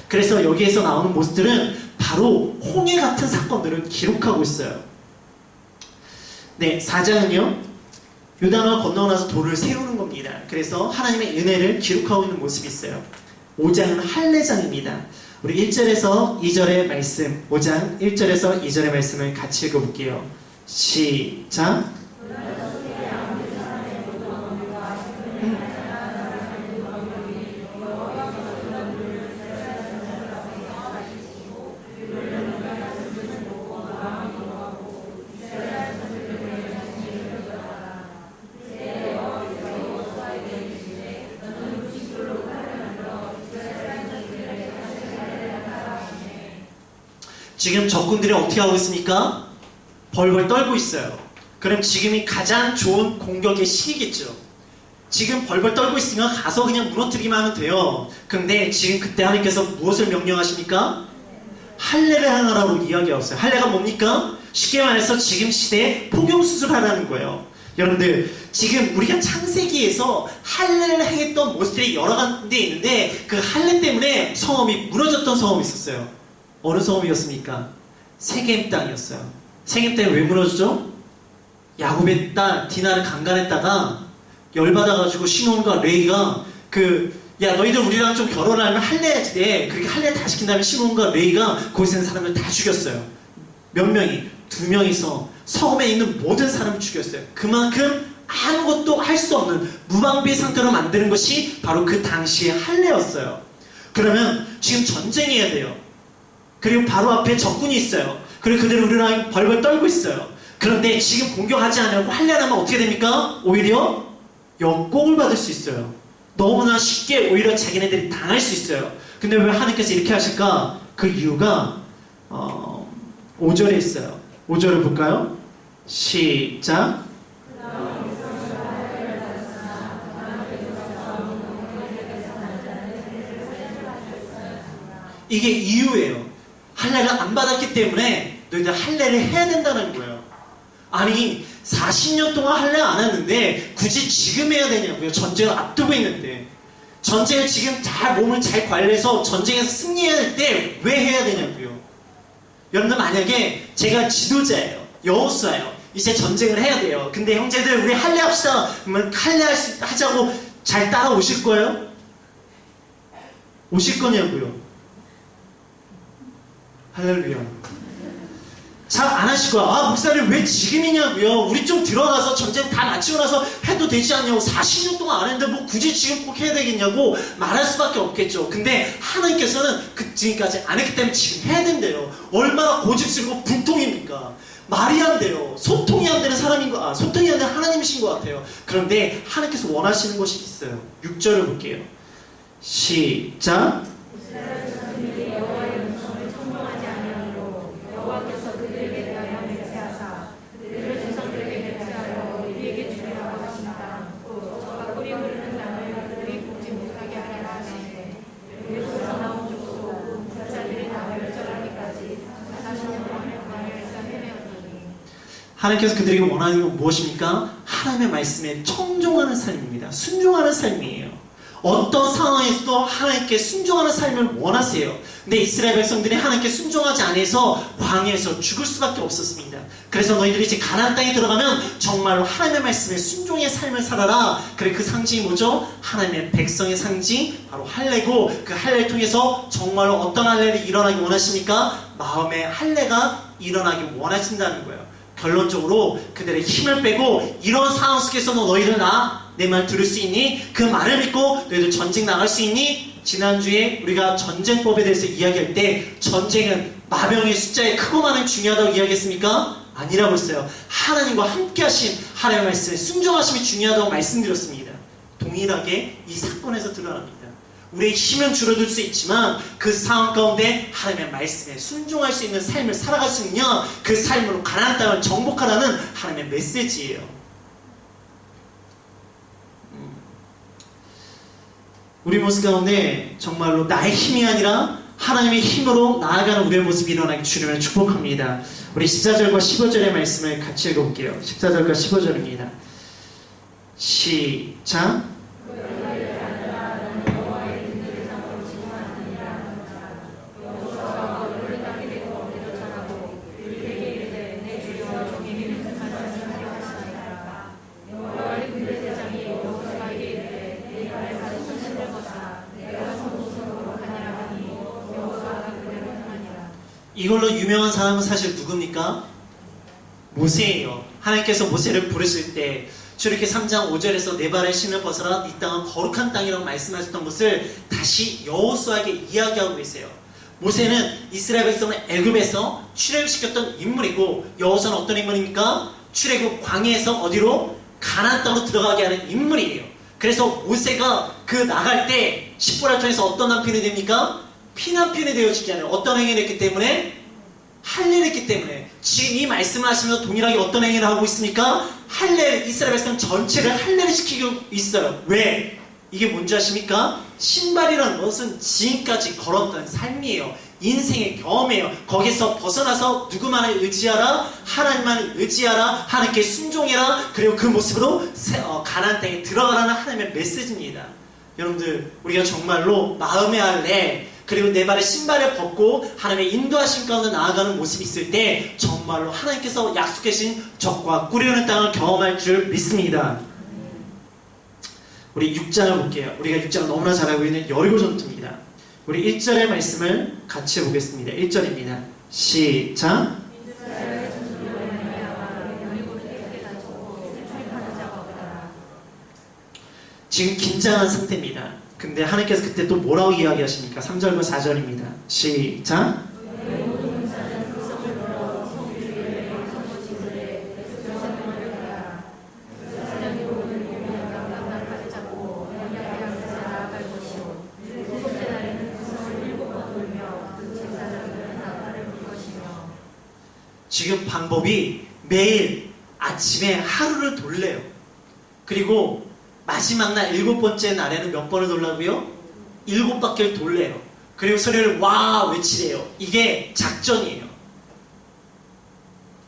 그래서 여기에서 나오는 모습들은 바로 홍해 같은 사건들을 기록하고 있어요. 네, 4장은요. 요단강을 건너고 나서 돌을 세우는 겁니다. 그래서 하나님의 은혜를 기록하고 있는 모습이 있어요. 5장은 할례장입니다. 우리 1절에서 2절의 말씀, 5장 1절에서 2절의 말씀을 같이 읽어볼게요. 시작. 지금 적군들이 어떻게 하고 있습니까? 벌벌 떨고 있어요. 그럼 지금이 가장 좋은 공격의 시기겠죠. 지금 벌벌 떨고 있으면 가서 그냥 무너뜨리기만 하면 돼요. 근데 지금 그때 하나님께서 무엇을 명령하십니까? 할례를 하라고 이야기하셨어요. 할례가 뭡니까? 쉽게 말해서 지금 시대에 포경수술하라는 거예요. 여러분들, 지금 우리가 창세기에서 할례를 행했던 모습들이 여러 군데 있는데 그 할례 때문에 성읍이 무너졌던 성읍이 있었어요. 어느 성읍이었습니까? 세겜 땅이었어요. 세겜 땅이 왜 무너지죠? 야곱의 딸 디나를 강간했다가 열받아가지고 시몬과 레이가 야 너희들 우리랑 좀 결혼하면 할례해야지 돼. 그렇게 할례 다 시킨 다음에 시몬과 레이가 거기서 있는 사람을 다 죽였어요. 몇 명이? 2명이서 성읍에 있는 모든 사람을 죽였어요. 그만큼 아무것도 할 수 없는 무방비의 상태로 만드는 것이 바로 그 당시의 할례였어요. 그러면 지금 전쟁해야 돼요. 그리고 바로 앞에 적군이 있어요. 그리고 그대로 우리랑 벌벌 떨고 있어요. 그런데 지금 공격하지 않으려고 할례를 하면 어떻게 됩니까? 오히려 역공을 받을 수 있어요. 너무나 쉽게 오히려 자기네들이 당할 수 있어요. 근데 왜 하나님께서 이렇게 하실까? 그 이유가 5절에 있어요. 5절을 볼까요? 시작. 이게 이유예요. 할례를 안 받았기 때문에 너희들 할례를 해야 된다는 거예요. 아니 40년 동안 할례 안 했는데 굳이 지금 해야 되냐고요. 전쟁을 앞두고 있는데. 전쟁을 지금 몸을 잘 관리해서 전쟁에서 승리해야 될 때 왜 해야 되냐고요. 여러분들 만약에 제가 지도자예요. 여호수아예요. 이제 전쟁을 해야 돼요. 근데 형제들 우리 할례 합시다. 그러면 할례 하자고 잘 따라오실 거예요? 오실 거냐고요. 할렐루야. 잘 안 하실 거야. 아, 목사님 왜 지금이냐고요. 우리 좀 들어가서 전쟁 다 마치고 나서 해도 되지 않냐고. 40년 동안 안 했는데 뭐 굳이 지금 꼭 해야 되겠냐고 말할 수밖에 없겠죠. 근데 하나님께서는 지금까지 안 했기 때문에 지금 해야 된대요. 얼마나 고집스럽고 분통입니까? 말이 안 돼요. 소통이 안 되는 소통이 안 되는 하나님이신 것 같아요. 그런데 하나님께서 원하시는 것이 있어요. 6절을 볼게요. 시작. 하나님께서 그들에게 원하는 건 무엇입니까? 하나님의 말씀에 청종하는 삶입니다. 순종하는 삶이에요. 어떤 상황에서도 하나님께 순종하는 삶을 원하세요. 근데 이스라엘 백성들이 하나님께 순종하지 않아서 광야에서 죽을 수밖에 없었습니다. 그래서 너희들이 이제 가나안 땅에 들어가면 정말로 하나님의 말씀에 순종의 삶을 살아라. 그래, 그 상징이 뭐죠? 하나님의 백성의 상징, 바로 할례고, 그 할례를 통해서 정말로 어떤 할례를 일어나기 원하십니까? 마음의 할례가 일어나기 원하신다는 거예요. 결론적으로 그들의 힘을 빼고, 이런 상황 속에서도 너희들 내 말 들을 수 있니? 그 말을 믿고 너희들 전쟁 나갈 수 있니? 지난주에 우리가 전쟁법에 대해서 이야기할 때 전쟁은 마병의 숫자에 크고 많은 중요하다고 이야기했습니까? 아니라고 했어요. 하나님과 함께 하신 하나님의 말씀에 순종하심이 중요하다고 말씀드렸습니다. 동일하게 이 사건에서 드러납니다. 우리의 힘은 줄어들 수 있지만 그 상황 가운데 하나님의 말씀에 순종할 수 있는 삶을 살아갈 수 있느냐, 그 삶으로 가나안 땅을 정복하라는 하나님의 메시지예요. 우리 모습 가운데 정말로 나의 힘이 아니라 하나님의 힘으로 나아가는 우리의 모습이 일어나기 주님을 축복합니다. 우리 14절과 15절의 말씀을 같이 읽어볼게요. 14절과 15절입니다. 시작. 이걸로 유명한 사람은 사실 누굽니까? 모세예요. 하나님께서 모세를 부르실 때 출애굽기 3장 5절에서 내 발의 신을 벗어라, 이 땅은 거룩한 땅이라고 말씀하셨던 것을 다시 여호수아에게 이야기하고 계세요. 모세는 이스라엘 백성을 애굽에서 출애굽시켰던 인물이고, 여호수아는 어떤 인물입니까? 출애굽 광야에서 어디로? 가나안 땅으로 들어가게 하는 인물이에요. 그래서 모세가 그 나갈 때 십보라 통해서 어떤 남편이 됩니까? 피난편이 되어지지 않아요. 어떤 행위를 했기 때문에? 할례를 했기 때문에. 지금 이 말씀을 하시면서 동일하게 어떤 행위를 하고 있습니까? 할례, 이스라엘 백성 전체를 할례를 시키고 있어요. 왜? 이게 뭔지 아십니까? 신발이라는 것은 지금까지 걸었던 삶이에요. 인생의 경험이에요. 거기서 벗어나서 누구만을 의지하라? 하나님만을 의지하라. 하나님께 순종해라. 그리고 그 모습으로 가나안 땅에 들어가라는 하나님의 메시지입니다. 여러분들, 우리가 정말로 마음의 할례, 그리고 내 발에 신발을 벗고 하나님의 인도하신 가운데 나아가는 모습이 있을 때 정말로 하나님께서 약속하신 적과 꿀이는 땅을 경험할 줄 믿습니다. 우리 6장을 볼게요. 우리가 6장을 너무나 잘 알고 있는 여리고 전투입니다. 우리 1절의 말씀을 같이 보겠습니다. 1절입니다. 시작. 지금 긴장한 상태입니다. 근데 하나님께서 그때 또 뭐라고 이야기하십니까? 3절과 4절입니다. 시작. 지금 방법이 매일 아침에 하루를 돌래요. 그리고 마지막 날 7번째 날에는 몇 번을 돌라고요? 7바퀴를 돌래요. 그리고 소리를 와 외치래요. 이게 작전이에요.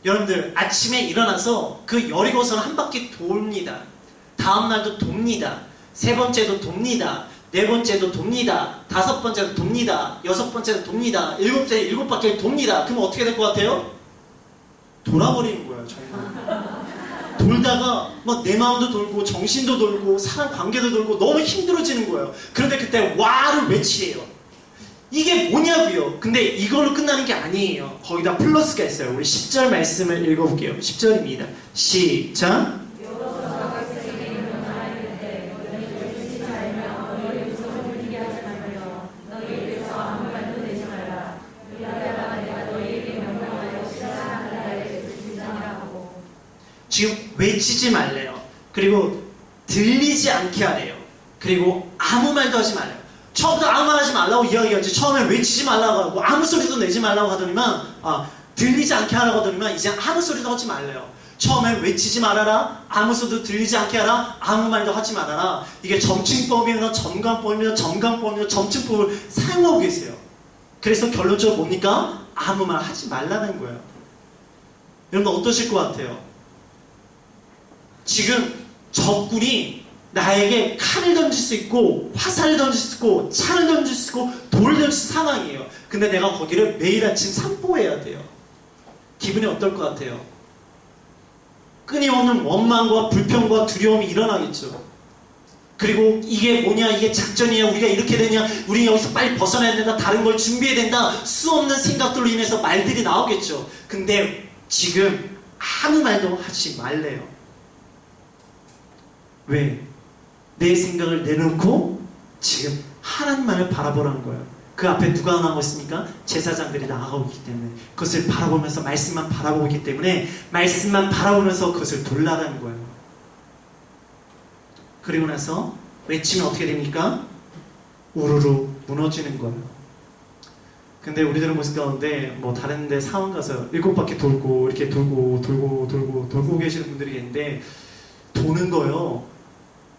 여러분들, 아침에 일어나서 그 여리고선을 한 바퀴 돕니다. 다음날도 돕니다. 세 번째도 돕니다. 네 번째도 돕니다. 다섯 번째도 돕니다. 여섯 번째도 돕니다. 일곱째 7바퀴를 돕니다. 그럼 어떻게 될 것 같아요? 돌아버리는 거예요, 정말. 돌다가 막 내 마음도 돌고 정신도 돌고 사람 관계도 돌고 너무 힘들어지는 거예요. 그런데 그때 와를 외치래요. 이게 뭐냐고요? 근데 이걸로 끝나는 게 아니에요. 거기다 플러스가 있어요. 우리 10절 말씀을 읽어볼게요. 10절입니다. 시작. 지금 외치지 말래요. 그리고 들리지 않게 하래요. 그리고 아무 말도 하지 말래요. 처음부터 아무 말 하지 말라고 이야기하지. 처음에 외치지 말라고 하고 아무 소리도 내지 말라고 하더니만 들리지 않게 하라고 하더니만 이제 아무 소리도 하지 말래요. 처음엔 외치지 말아라. 아무 소리도 들리지 않게 하라. 아무 말도 하지 말아라. 이게 점칭법이나 점강법이나 점강법이나 점칭법을 사용하고 계세요. 그래서 결론적으로 뭡니까? 아무 말 하지 말라는 거예요. 여러분 어떠실 것 같아요? 지금 적군이 나에게 칼을 던질 수 있고 화살을 던질 수 있고 창을 던질 수 있고 돌을 던질 수 있는 상황이에요. 근데 내가 거기를 매일 아침 산보해야 돼요. 기분이 어떨 것 같아요? 끊임없는 원망과 불평과 두려움이 일어나겠죠. 그리고 이게 뭐냐, 이게 작전이야, 우리가 이렇게 되냐, 우리 여기서 빨리 벗어나야 된다, 다른 걸 준비해야 된다, 수없는 생각들로 인해서 말들이 나오겠죠. 근데 지금 아무 말도 하지 말래요. 왜? 내 생각을 내놓고 지금 하나님만을 바라보라는 거예요. 그 앞에 누가 나오고 있습니까? 제사장들이 나가고 있기 때문에 그것을 바라보면서 말씀만 바라보고 있기 때문에 말씀만 바라보면서 그것을 돌라라는 거예요. 그리고 나서 외치면 어떻게 됩니까? 우르르 무너지는 거예요. 근데 우리들은 모습 가운데 뭐 다른 데 사원 가서 7바퀴 돌고 이렇게 돌고 계시는 분들이 있는데 도는 거요.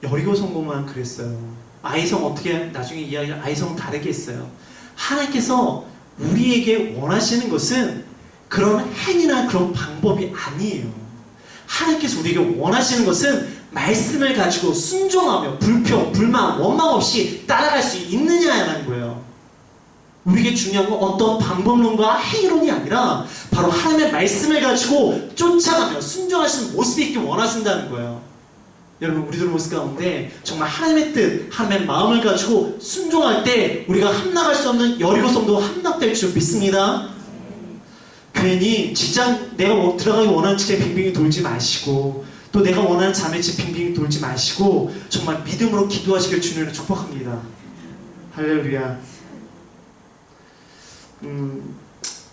여리고 성공만 그랬어요. 아이성 어떻게 나중에 이야기할 아이성은 다르게 했어요. 하나님께서 우리에게 원하시는 것은 그런 행위나 그런 방법이 아니에요. 하나님께서 우리에게 원하시는 것은 말씀을 가지고 순종하며 불평, 불만, 원망 없이 따라갈 수 있느냐라는 거예요. 우리에게 중요한 건 어떤 방법론과 행위론이 아니라 바로 하나님의 말씀을 가지고 쫓아가며 순종하시는 모습이 있길 원하신다는 거예요. 여러분, 우리들 모습 가운데 정말 하나님의 뜻, 하나님의 마음을 가지고 순종할 때 우리가 함락할 수 없는 여리고성도 함락될 줄 믿습니다. 괜히 직장, 내가 들어가기 원하는 직장에 빙빙이 돌지 마시고 또 내가 원하는 자매에 빙빙이 돌지 마시고 정말 믿음으로 기도하시길 주님으로 축복합니다. 할렐루야.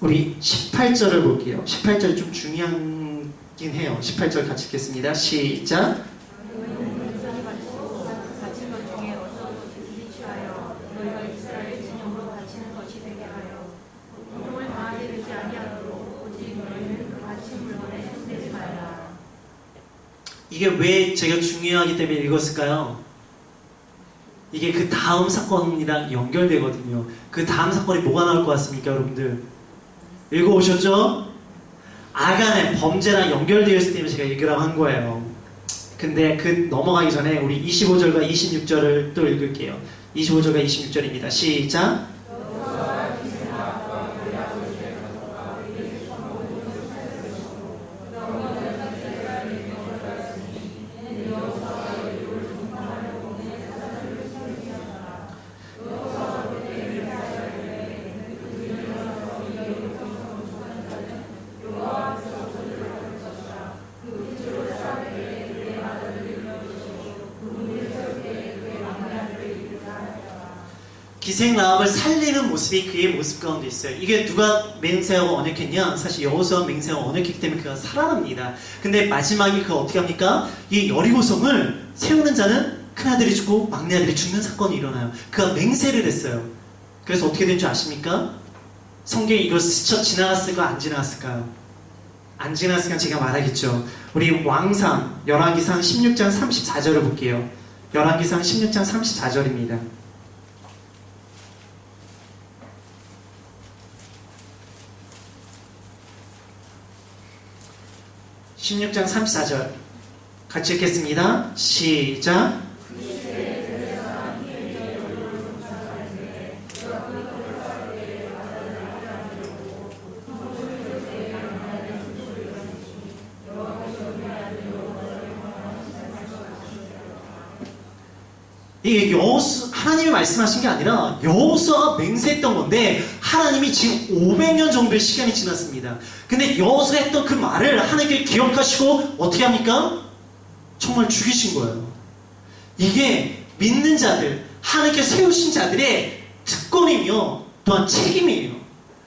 우리 18절을 볼게요. 18절이 좀 중요하긴 해요. 18절 같이 읽겠습니다. 시작. 이게 왜 제가 중요하기 때문에 읽었을까요? 이게 그 다음 사건이랑 연결되거든요. 그 다음 사건이 뭐가 나올 것 같습니까, 여러분들? 읽어오셨죠? 아간의 범죄랑 연결되어 있을 때문에 제가 읽으라고 한 거예요. 근데 그 넘어가기 전에 우리 25절과 26절을 또 읽을게요. 25절과 26절입니다. 시작! 기생라합을 살리는 모습이 그의 모습 가운데 있어요. 이게 누가 맹세하고 언약했냐? 사실 여호수아가 맹세하고 언약했기 때문에 그가 살아납니다. 근데 마지막에 그가 어떻게 합니까? 이 여리고성을 세우는 자는 큰아들이 죽고 막내아들이 죽는 사건이 일어나요. 그가 맹세를 했어요. 그래서 어떻게 된 줄 아십니까? 성경에 이걸 스쳐 지나갔을까 안 지나갔을까요? 안 지나갔으니까 제가 말하겠죠. 우리 왕상 열왕기상 16장 34절을 볼게요. 열왕기상 16장 34절입니다. 16장 34절 같이 읽겠습니다. 시작! 이게 하나님이 말씀하신 게 아니라 여호수아가 맹세했던 건데 하나님이 지금 500년 정도의 시간이 지났습니다. 근데 여호수아가 했던 그 말을 하나님께 기억하시고 어떻게 합니까? 정말 죽이신 거예요. 이게 믿는 자들, 하나님께 세우신 자들의 특권이며 또한 책임이에요.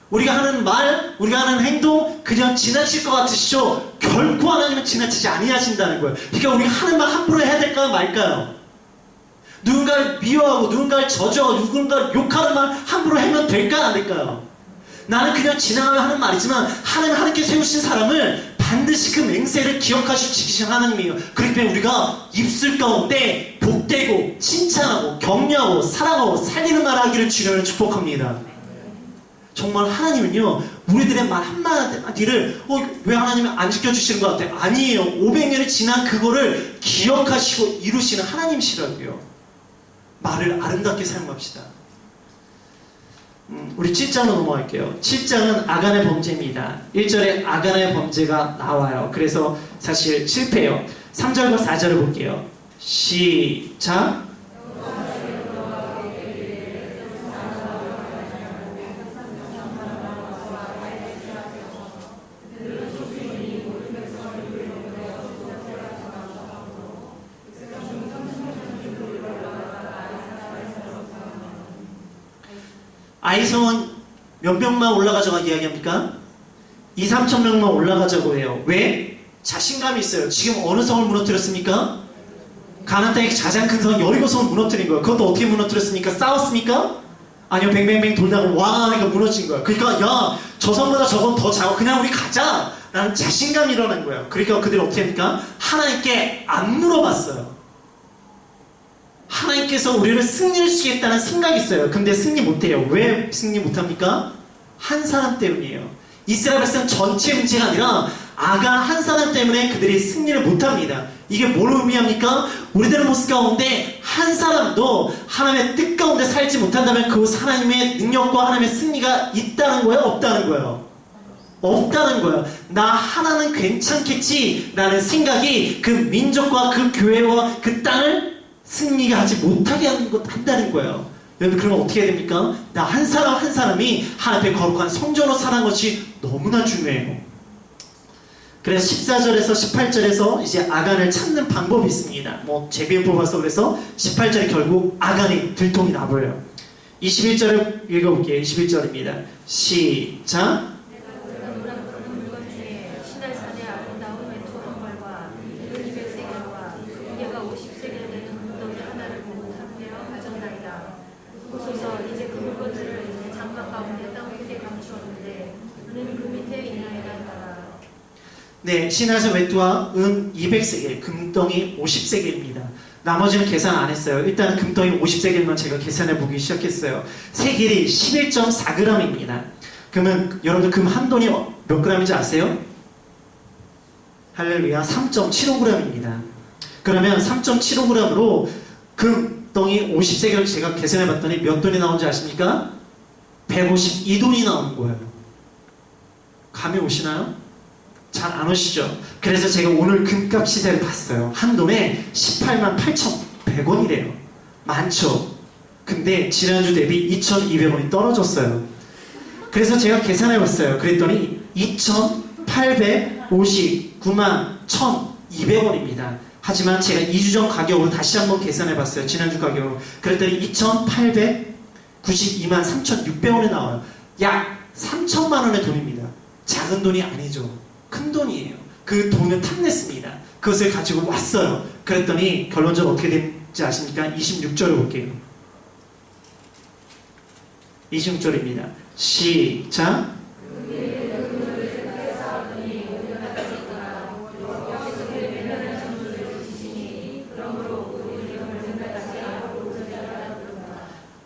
우리가 하는 말, 우리가 하는 행동 그냥 지나칠 것 같으시죠? 결코 하나님은 지나치지 아니하신다는 거예요. 그러니까 우리가 하는 말 함부로 해야 될까요? 말까요? 누군가를 미워하고 누군가를 저주하고 누군가를 욕하는 말 함부로 하면 될까요? 안 될까요? 나는 그냥 지나가며 하는 말이지만 하나님께 세우신 사람을 반드시 그 맹세를 기억하시고 지키신 하나님이에요. 그렇기 때문에 우리가 입술 가운데 복되고 칭찬하고 격려하고 사랑하고 살리는 말 하기를 주님을 축복합니다. 정말 하나님은요 우리들의 말 한마디를 왜 하나님이 안 지켜주시는 것 같아? 아니에요. 500년이 지난 그거를 기억하시고 이루시는 하나님이시라고요. 말을 아름답게 사용합시다. 우리 7장으로 넘어갈게요. 7장은 아간의 범죄입니다. 1절에 아간의 범죄가 나와요. 그래서 사실 실패해요. 3절과 4절을 볼게요. 시작. 아이성은 몇 명만 올라가자고 이야기합니까? 2, 3천 명만 올라가자고 해요. 왜? 자신감이 있어요. 지금 어느 성을 무너뜨렸습니까? 가나안 땅의 가장 큰 성 여리고성을 무너뜨린 거예요. 그것도 어떻게 무너뜨렸습니까? 싸웠습니까? 아니요, 뱅뱅뱅 돌다가 왕 하니까 무너진 거예요. 그러니까 야, 저 성보다 저건 더 작아. 그냥 우리 가자 라는 자신감이 일어난 거예요. 그러니까 그들이 어떻게 합니까? 하나님께 안 물어봤어요. 하나님께서 우리를 승리를 시키겠다는 생각이 있어요. 근데 승리 못해요. 왜 승리 못합니까? 한 사람 때문이에요. 이스라엘 백성 전체 문제가 아니라 아간 한 사람 때문에 그들이 승리를 못합니다. 이게 뭘 의미합니까? 우리들의 모습 가운데 한 사람도 하나님의 뜻 가운데 살지 못한다면 그 하나님의 능력과 하나님의 승리가 있다는 거예요? 없다는 거예요? 없다는 거예요. 나 하나는 괜찮겠지 라는 생각이 그 민족과 그 교회와 그 땅을 승리가 하지 못하게 한다는 거예요. 여러분 그러면 어떻게 해야 됩니까? 나 한 사람 한 사람이 하나님 앞에 거룩한 성전으로 사는 것이 너무나 중요해요. 그래서 14절에서 18절에서 이제 아간을 찾는 방법이 있습니다. 뭐 제비를 뽑아서 그래서 18절에 결국 아간이 들통이 나버려요. 21절을 읽어볼게요. 21절입니다. 시작. 네, 신하에서 외투와 은 200세겔, 금덩이 50세겔입니다. 나머지는 계산 안 했어요. 일단 금덩이 50세겔만 제가 계산해 보기 시작했어요. 세겔이 11.4g입니다. 그러면 여러분들 금 한 돈이 몇 g인지 아세요? 할렐루야, 3.75g입니다. 그러면 3.75g으로 금덩이 50세겔을 제가 계산해 봤더니 몇 돈이 나온지 아십니까? 152돈이 나오는 거예요. 감이 오시나요? 잘 안 오시죠? 그래서 제가 오늘 금값 시세를 봤어요. 한 돈에 18만 8,100원이래요. 많죠? 근데 지난주 대비 2,200원이 떨어졌어요. 그래서 제가 계산해봤어요. 그랬더니 2,859만 1,200원입니다. 하지만 제가 2주 전 가격으로 다시 한번 계산해봤어요. 지난주 가격으로. 그랬더니 2,892만 3,600원이 나와요. 약 3천만 원의 돈입니다. 작은 돈이 아니죠. 큰 돈이에요. 그 돈을 탐냈습니다. 그것을 가지고 왔어요. 그랬더니 결론적으로 어떻게 됐는지 아십니까? 26절을 볼게요. 26절입니다. 시작.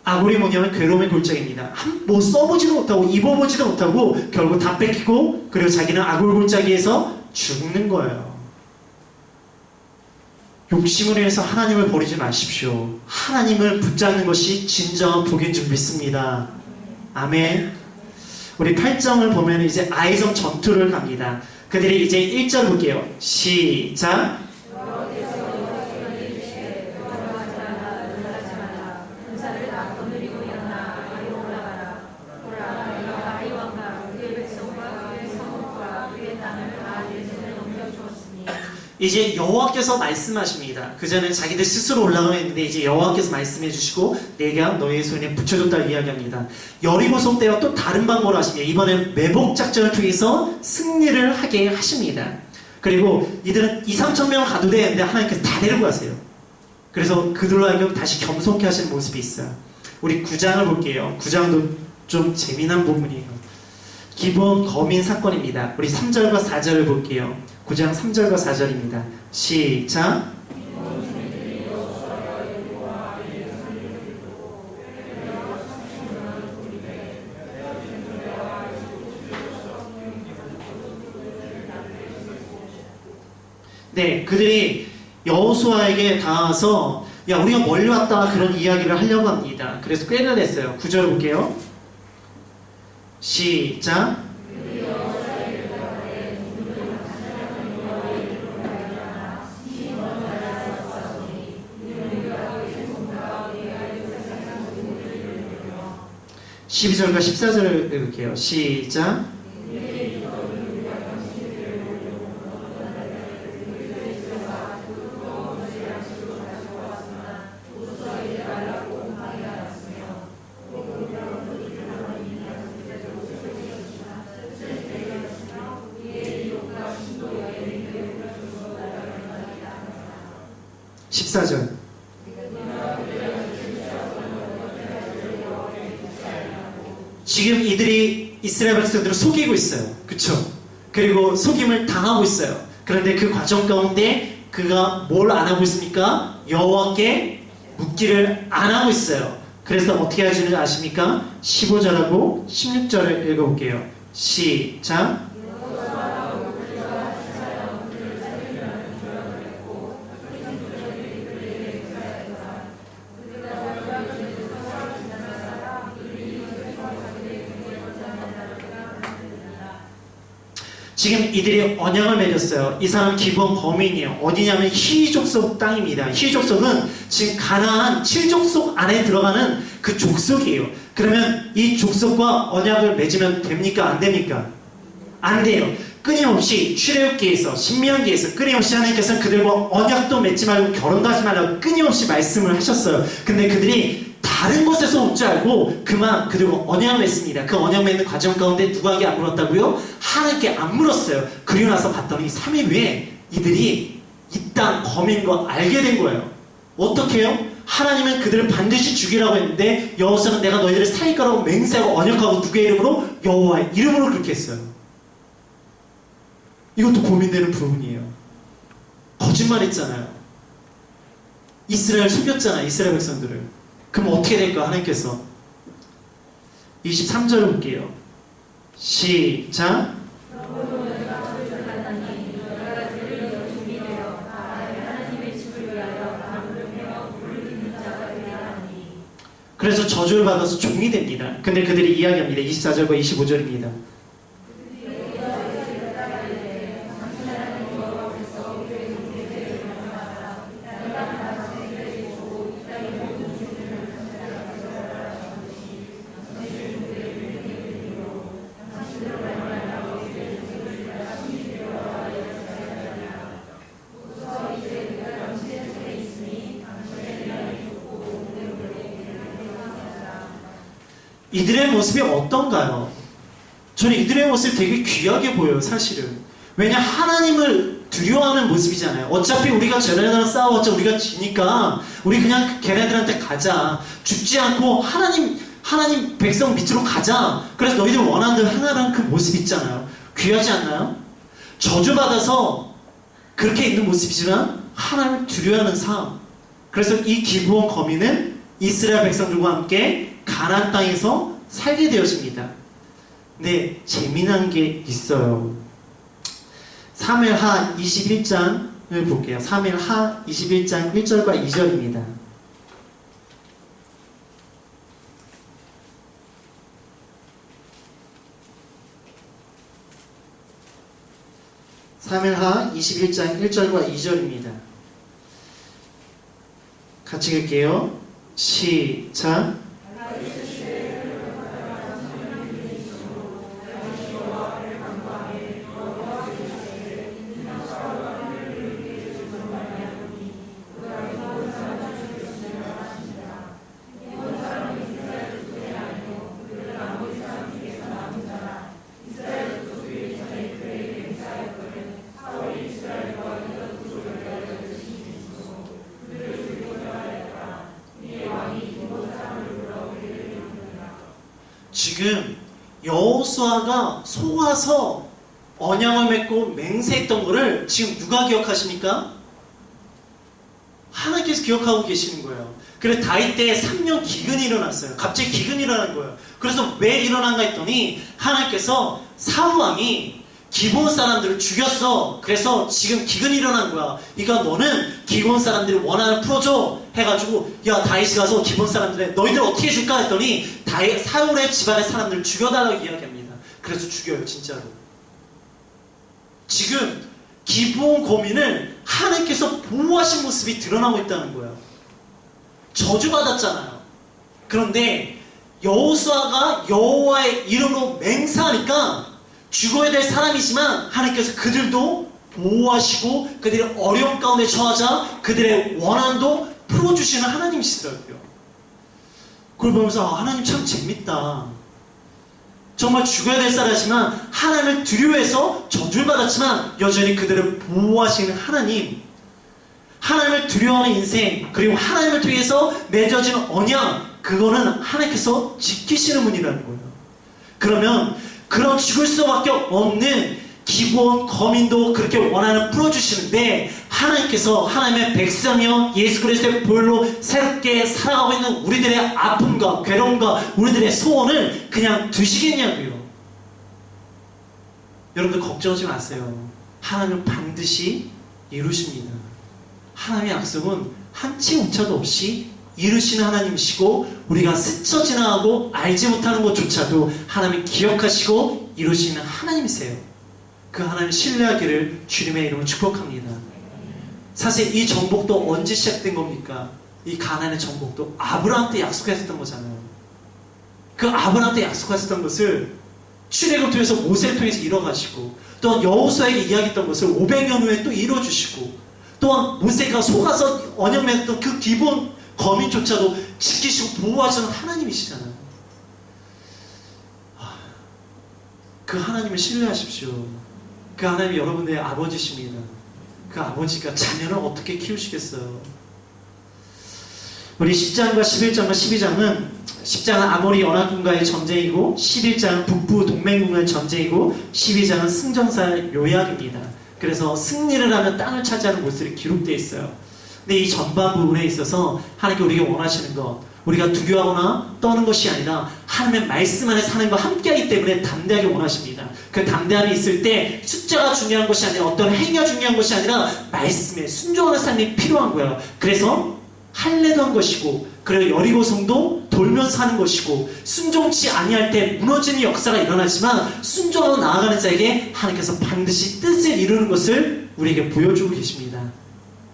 아굴이 뭐냐면 괴로움의 골짜기입니다. 뭐 써보지도 못하고 입어보지도 못하고 결국 다 뺏기고 그리고 자기는 아굴 골짜기에서 죽는 거예요. 욕심을 위해서 하나님을 버리지 마십시오. 하나님을 붙잡는 것이 진정한 복인 줄 믿습니다. 아멘. 우리 8장을 보면 이제 아이성 전투를 갑니다. 그들이 이제 1절 볼게요. 시작. 이제 여호와께서 말씀하십니다. 그전에 자기들 스스로 올라가 있는데 이제 여호와께서 말씀해 주시고 내가 너의 손에 붙여줬다고 이야기합니다. 여리고성 때와 또 다른 방법으로 하십니다. 이번엔 매복 작전을 통해서 승리를 하게 하십니다. 그리고 이들은 2, 3천 명 가도 되는데 하나님께서 다 데리고 가세요. 그래서 그들로 하여금 다시 겸손케 하시는 모습이 있어요. 우리 9장을 볼게요. 9장도 좀 재미난 부분이에요. 기본 거민 사건입니다. 우리 3절과 4절을 볼게요. 9장 3절과 4절입니다. 시작. 네, 그들이 여호수아에게 닿아서 야 우리가 멀리 왔다 그런 이야기를 하려고 합니다. 그래서 꾀를 냈어요. 9절 볼게요. 시작. 십이 절과 14절을 읽을게요. 시작. 십사절. 지금 이들이 이스라엘 백성들을 속이고 있어요. 그쵸? 그리고 속임을 당하고 있어요. 그런데 그 과정 가운데 그가 뭘 안 하고 있습니까? 여호와께 묻기를 안 하고 있어요. 그래서 어떻게 하시는지 아십니까? 15절하고 16절을 읽어볼게요. 시작. 지금 이들이 언약을 맺었어요. 이 사람은 기브온 범인이에요. 어디냐면 히족속 땅입니다. 히족속은 지금 가나안 7족속 안에 들어가는 그 족속이에요. 그러면 이 족속과 언약을 맺으면 됩니까? 안 됩니까? 안 돼요. 끊임없이 출애굽기에서 신명기에서 끊임없이 하나님께서는 그들과 언약도 맺지 말고 결혼도 하지 말라고 끊임없이 말씀을 하셨어요. 근데 그들이 다른 곳에서 올 줄 알고 그만 그들과 언약을 맺습니다. 그 언약 맺는 과정 가운데 누구에게 안 물었다고요? 하나님께 안 물었어요. 그리고 나서 봤더니 3일 후에 이들이 이 땅 범인 거 알게 된 거예요. 어떻게 해요? 하나님은 그들을 반드시 죽이라고 했는데 여호수아는 내가 너희들을 살릴 거라고 맹세하고 언약하고 누구의 이름으로? 여호와의 이름으로 그렇게 했어요. 이것도 고민되는 부분이에요. 거짓말했잖아요. 이스라엘 속였잖아요. 이스라엘 백성들을. 그럼 어떻게 될까? 하나님께서 23절 볼게요. 시작. 그래서 저주를 받아서 종이 됩니다. 근데 그들이 이야기합니다. 24절과 25절입니다. 이들의 모습이 어떤가요? 저는 이들의 모습이 되게 귀하게 보여요, 사실은. 왜냐, 하나님을 두려워하는 모습이잖아요. 어차피 우리가 쟤네들랑 싸워봤자 우리가 지니까 우리 그냥 걔네들한테 가자. 죽지 않고 하나님 백성 밑으로 가자. 그래서 너희들 원하는 대로 행하라는 그 모습 있잖아요. 귀하지 않나요? 저주받아서 그렇게 있는 모습이지만 하나님을 두려워하는 삶. 그래서 이 기브온 거민은 이스라엘 백성들과 함께 가나안 땅에서 살게 되어집니다. 네, 재미난 게 있어요. 사무엘하 21장을 볼게요. 사무엘하 21장 1절과 2절입니다. 사무엘하 21장 1절과 2절입니다. 같이 읽게요. 시작. 지금 여호수아가 속아서 언약을 맺고 맹세했던 거를 지금 누가 기억하십니까? 하나님께서 기억하고 계시는 거예요. 그래서 다윗 때 3년 기근이 일어났어요. 갑자기 기근이 일어난 거예요. 그래서 왜 일어난가 했더니 하나님께서 사울왕이 기브온 사람들을 죽였어. 그래서 지금 기근이 일어난 거야. 그러니까 너는 기브온 사람들이 원하는 풀어줘 해가지고 야 다윗이 가서 기브온 사람들에 너희들 어떻게 줄까 했더니 사울의 집안의 사람들을 죽여달라고 이야기합니다. 그래서 죽여요 진짜로. 지금 기브온 거민을 하나님께서 보호하신 모습이 드러나고 있다는 거예요. 저주받았잖아요. 그런데 여호수아가 여호와의 이름으로 맹세하니까 죽어야 될 사람이지만 하나님께서 그들도 보호하시고 그들의 어려움 가운데 처하자 그들의 원한도 풀어주시는 하나님이시더라고요. 그걸 보면서 하나님 참 재밌다. 정말 죽어야 될 사람이지만 하나님을 두려워해서 저주를 받았지만 여전히 그들을 보호하시는 하나님, 하나님을 두려워하는 인생, 그리고 하나님을 통해서 맺어진 언약, 그거는 하나님께서 지키시는 분이라는 거예요. 그러면 그런 죽을 수밖에 없는 기브온 거민도 그렇게 원하는 풀어주시는데 하나님께서 하나님의 백성이여 예수 그리스도의 보혈로 새롭게 살아가고 있는 우리들의 아픔과 괴로움과 우리들의 소원을 그냥 두시겠냐고요. 여러분들 걱정하지 마세요. 하나님은 반드시 이루십니다. 하나님의 약속은 한치 오차도 없이 이루시는 하나님이시고 우리가 스쳐 지나가고 알지 못하는 것조차도 하나님이 기억하시고 이루시는 하나님이세요. 그 하나님 신뢰하기를 주님의 이름으로 축복합니다. 사실 이 정복도 언제 시작된 겁니까? 이 가나안의 정복도 아브라함한테 약속했었던 거잖아요. 그 아브라함한테 약속했었던 것을 출애굽을 통해서 모세를 통해서 이뤄가시고 또한 여호수아에게 이야기했던 것을 500년 후에 또 이뤄주시고 또한 모세가 속아서 언약 맺었던 그 기본 거민조차도 지키시고 보호하시는 하나님이시잖아요. 그 하나님을 신뢰하십시오. 그 하나님이 여러분들의 아버지십니다. 그 아버지가 자녀를 어떻게 키우시겠어요? 우리 10장과 11장과 12장은 10장은 아모리 연합군과의 전쟁이고 11장은 북부 동맹군과의 전쟁이고 12장은 승전사의 요약입니다. 그래서 승리를 하면 땅을 차지하는 모습이 기록되어 있어요. 근데 이 전반 부분에 있어서 하나님께 우리에게 원하시는 것, 우리가 두려워하거나 떠는 것이 아니라 하나님의 말씀 안에 사는 것과 함께하기 때문에 담대하게 원하십니다. 그 담대함이 있을 때 숫자가 중요한 것이 아니라 어떤 행위가 중요한 것이 아니라 말씀에 순종하는 삶이 필요한 거예요. 그래서 할례도 한 것이고 그리고 여리고성도 돌면서 하는 것이고 순종치 아니할 때 무너지는 역사가 일어나지만 순종하고 나아가는 자에게 하나님께서 반드시 뜻을 이루는 것을 우리에게 보여주고 계십니다.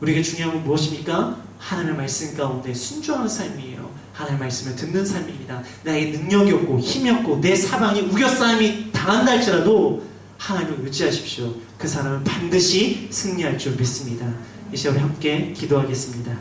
우리에게 중요한 건 무엇입니까? 하나님의 말씀 가운데 순종하는 삶이에요. 하나님의 말씀을 듣는 삶입니다. 나에게 능력이 없고 힘이 없고 내 사방이 우겨싸임이 당한다 할지라도 하나님을 의지하십시오. 그 사람은 반드시 승리할 줄 믿습니다. 이제 우리 함께 기도하겠습니다.